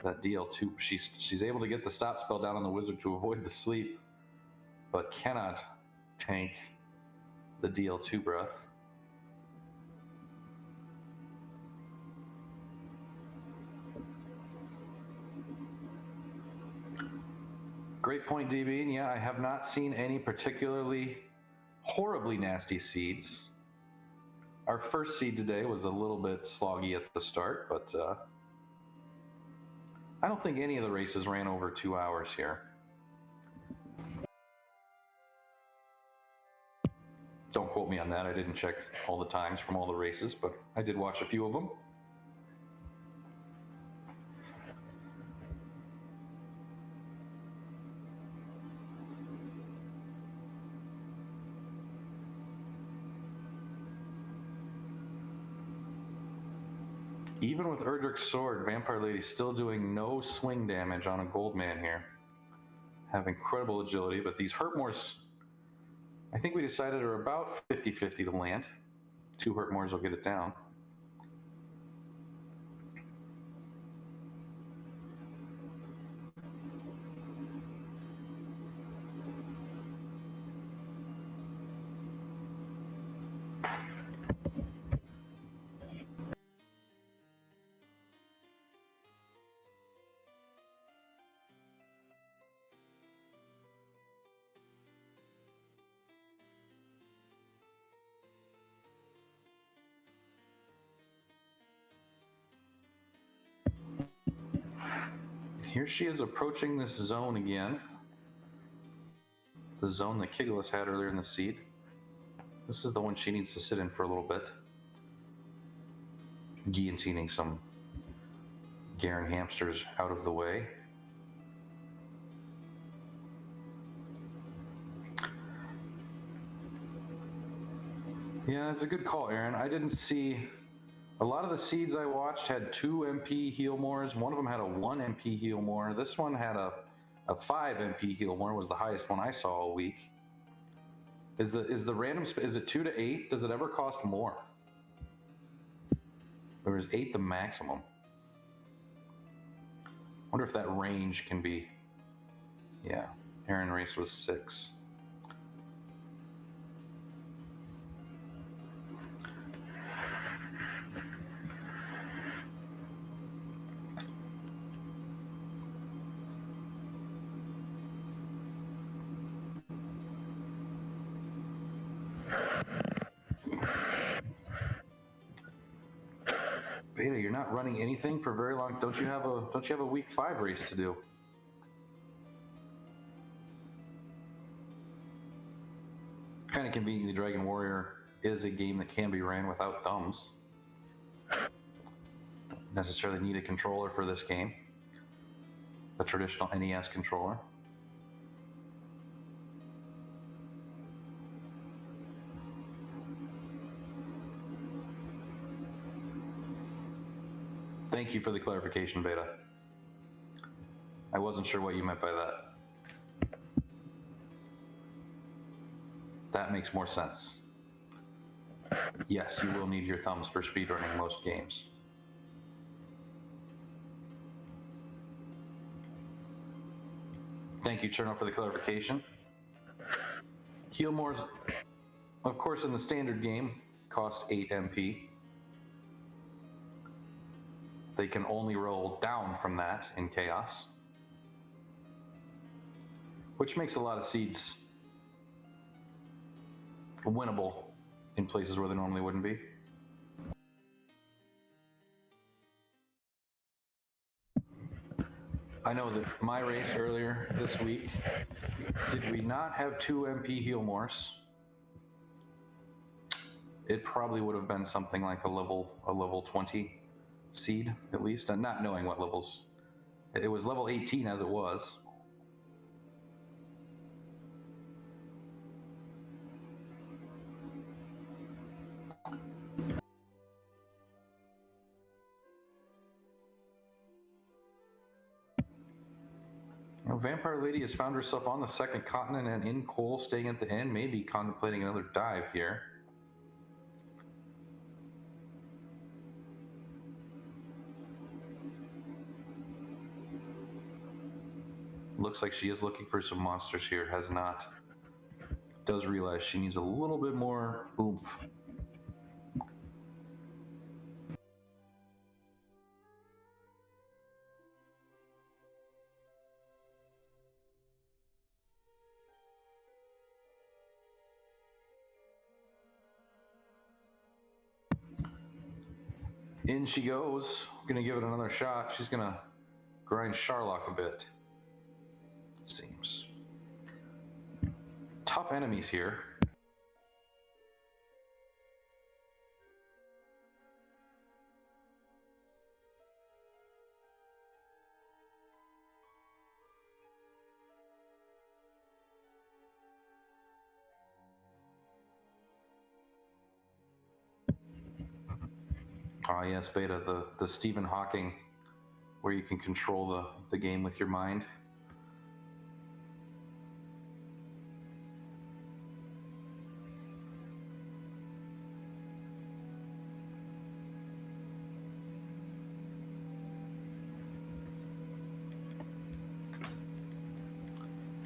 That DL2, she's able to get the stop spell down on the wizard to avoid the sleep, but cannot tank the DL2 breath. Great point, DB. And yeah, I have not seen any particularly horribly nasty seeds. Our first seed today was a little bit sloggy at the start, but I don't think any of the races ran over 2 hours here. Don't quote me on that. I didn't check all the times from all the races, but I did watch a few of them. Even with Erdrick's sword, Vampire Lady's still doing no swing damage on a gold man here. Have incredible agility, but these Hurtmores, I think we decided are about 50-50 to land. 2 Hurtmores will get it down. Here she is approaching this zone again. The zone that Kigalas had earlier in the seed. This is the one she needs to sit in for a little bit. Guillotining some Garen hamsters out of the way. Yeah, it's a good call, Aaron. I didn't see... A lot of the seeds I watched had 2 MP heal mores. One of them had a 1 MP heal more. This one had a 5 MP heal more, was the highest one I saw all week. Is the random, is it 2 to 8? Does it ever cost more? Or is 8 the maximum? Wonder if that range can be. Yeah, Heron race was 6. Beta, you're not running anything for very long. Don't you have a week 5 race to do? Kind of convenient. The Dragon Warrior is a game that can be ran without thumbs. Don't necessarily need a controller for this game. The traditional NES controller. Thank you for the clarification, Beta. I wasn't sure what you meant by that. That makes more sense. Yes, you will need your thumbs for speedrunning most games. Thank you, Cherno, for the clarification. Healmores, of course, in the standard game, cost 8 MP. They can only roll down from that in Chaos, which makes a lot of seeds winnable in places where they normally wouldn't be. I know that my race earlier this week, did we not have 2 MP Healmores, it probably would have been something like a level 20 seed, at least, and not knowing what levels. It was level 18 as it was. You know, Vampire Lady has found herself on the 2nd continent and in coal, staying at the end, maybe contemplating another dive here. Looks like she is looking for some monsters here, has not. Does realize she needs a little bit more oomph. In she goes. Gonna give it another shot. She's gonna grind Sharlock a bit. It seems. Tough enemies here. Ah, yes, Beta, the Stephen Hawking, where you can control the game with your mind.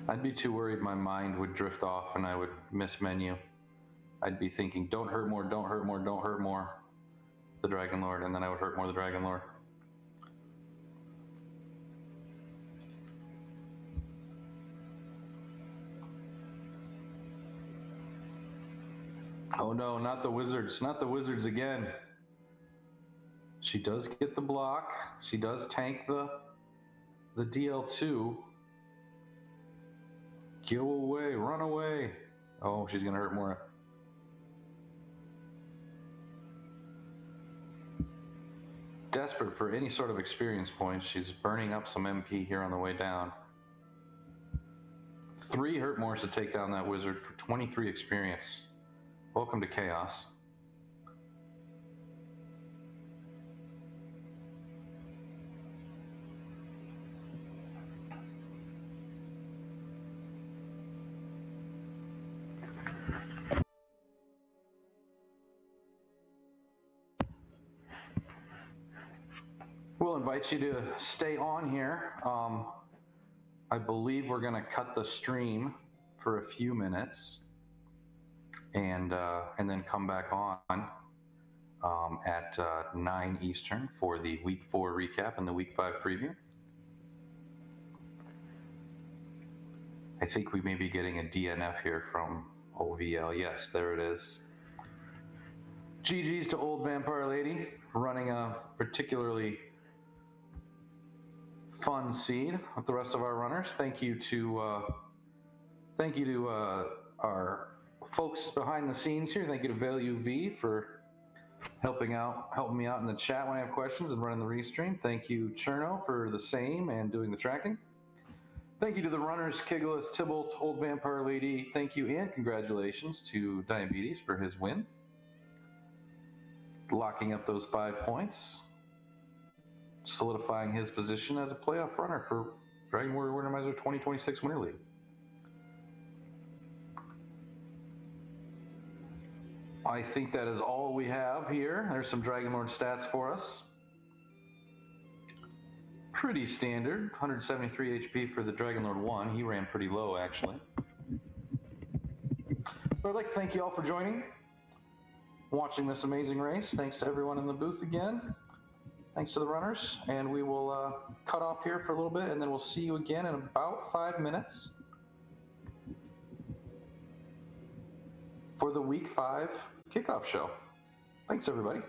I'd be too worried my mind would drift off and I would miss menu. I'd be thinking, don't hurt more, don't hurt more, don't hurt more, the Dragon Lord, and then I would hurt more the Dragon Lord. Oh no, not the wizards, not the wizards again. She does get the block. She does tank the DL2. Go away, run away. Oh, she's gonna hurt more. Desperate for any sort of experience points. She's burning up some MP here on the way down. 3 hurt more to take down that wizard for 23 experience. Welcome to Chaos. Well, invite you to stay on here. I believe we're going to cut the stream for a few minutes and then come back on at 9 Eastern for the Week 4 recap and the Week 5 preview. I think we may be getting a DNF here from OVL. Yes, there it is. GG's to OldVampireLady, running a particularly fun seed with the rest of our runners. Thank you to our folks behind the scenes here. Thank you to Value V for helping me out in the chat when I have questions and running the restream. Thank you, Cherno, for the same and doing the tracking. Thank you to the runners, Kigalas Tybalt, OldVampireLady. Thank you and congratulations to Diabetes for his win, locking up those 5 points, solidifying his position as a playoff runner for Dragon Warrior Randomizer 2026 Winter League. I think that is all we have here. There's some Dragon Lord stats for us. Pretty standard, 173 HP for the Dragon Lord 1. He ran pretty low, actually. But I'd like to thank you all for joining, watching this amazing race. Thanks to everyone in the booth again. Thanks to the runners. And we will cut off here for a little bit, and then we'll see you again in about 5 minutes for the Week 5 kickoff show. Thanks, everybody.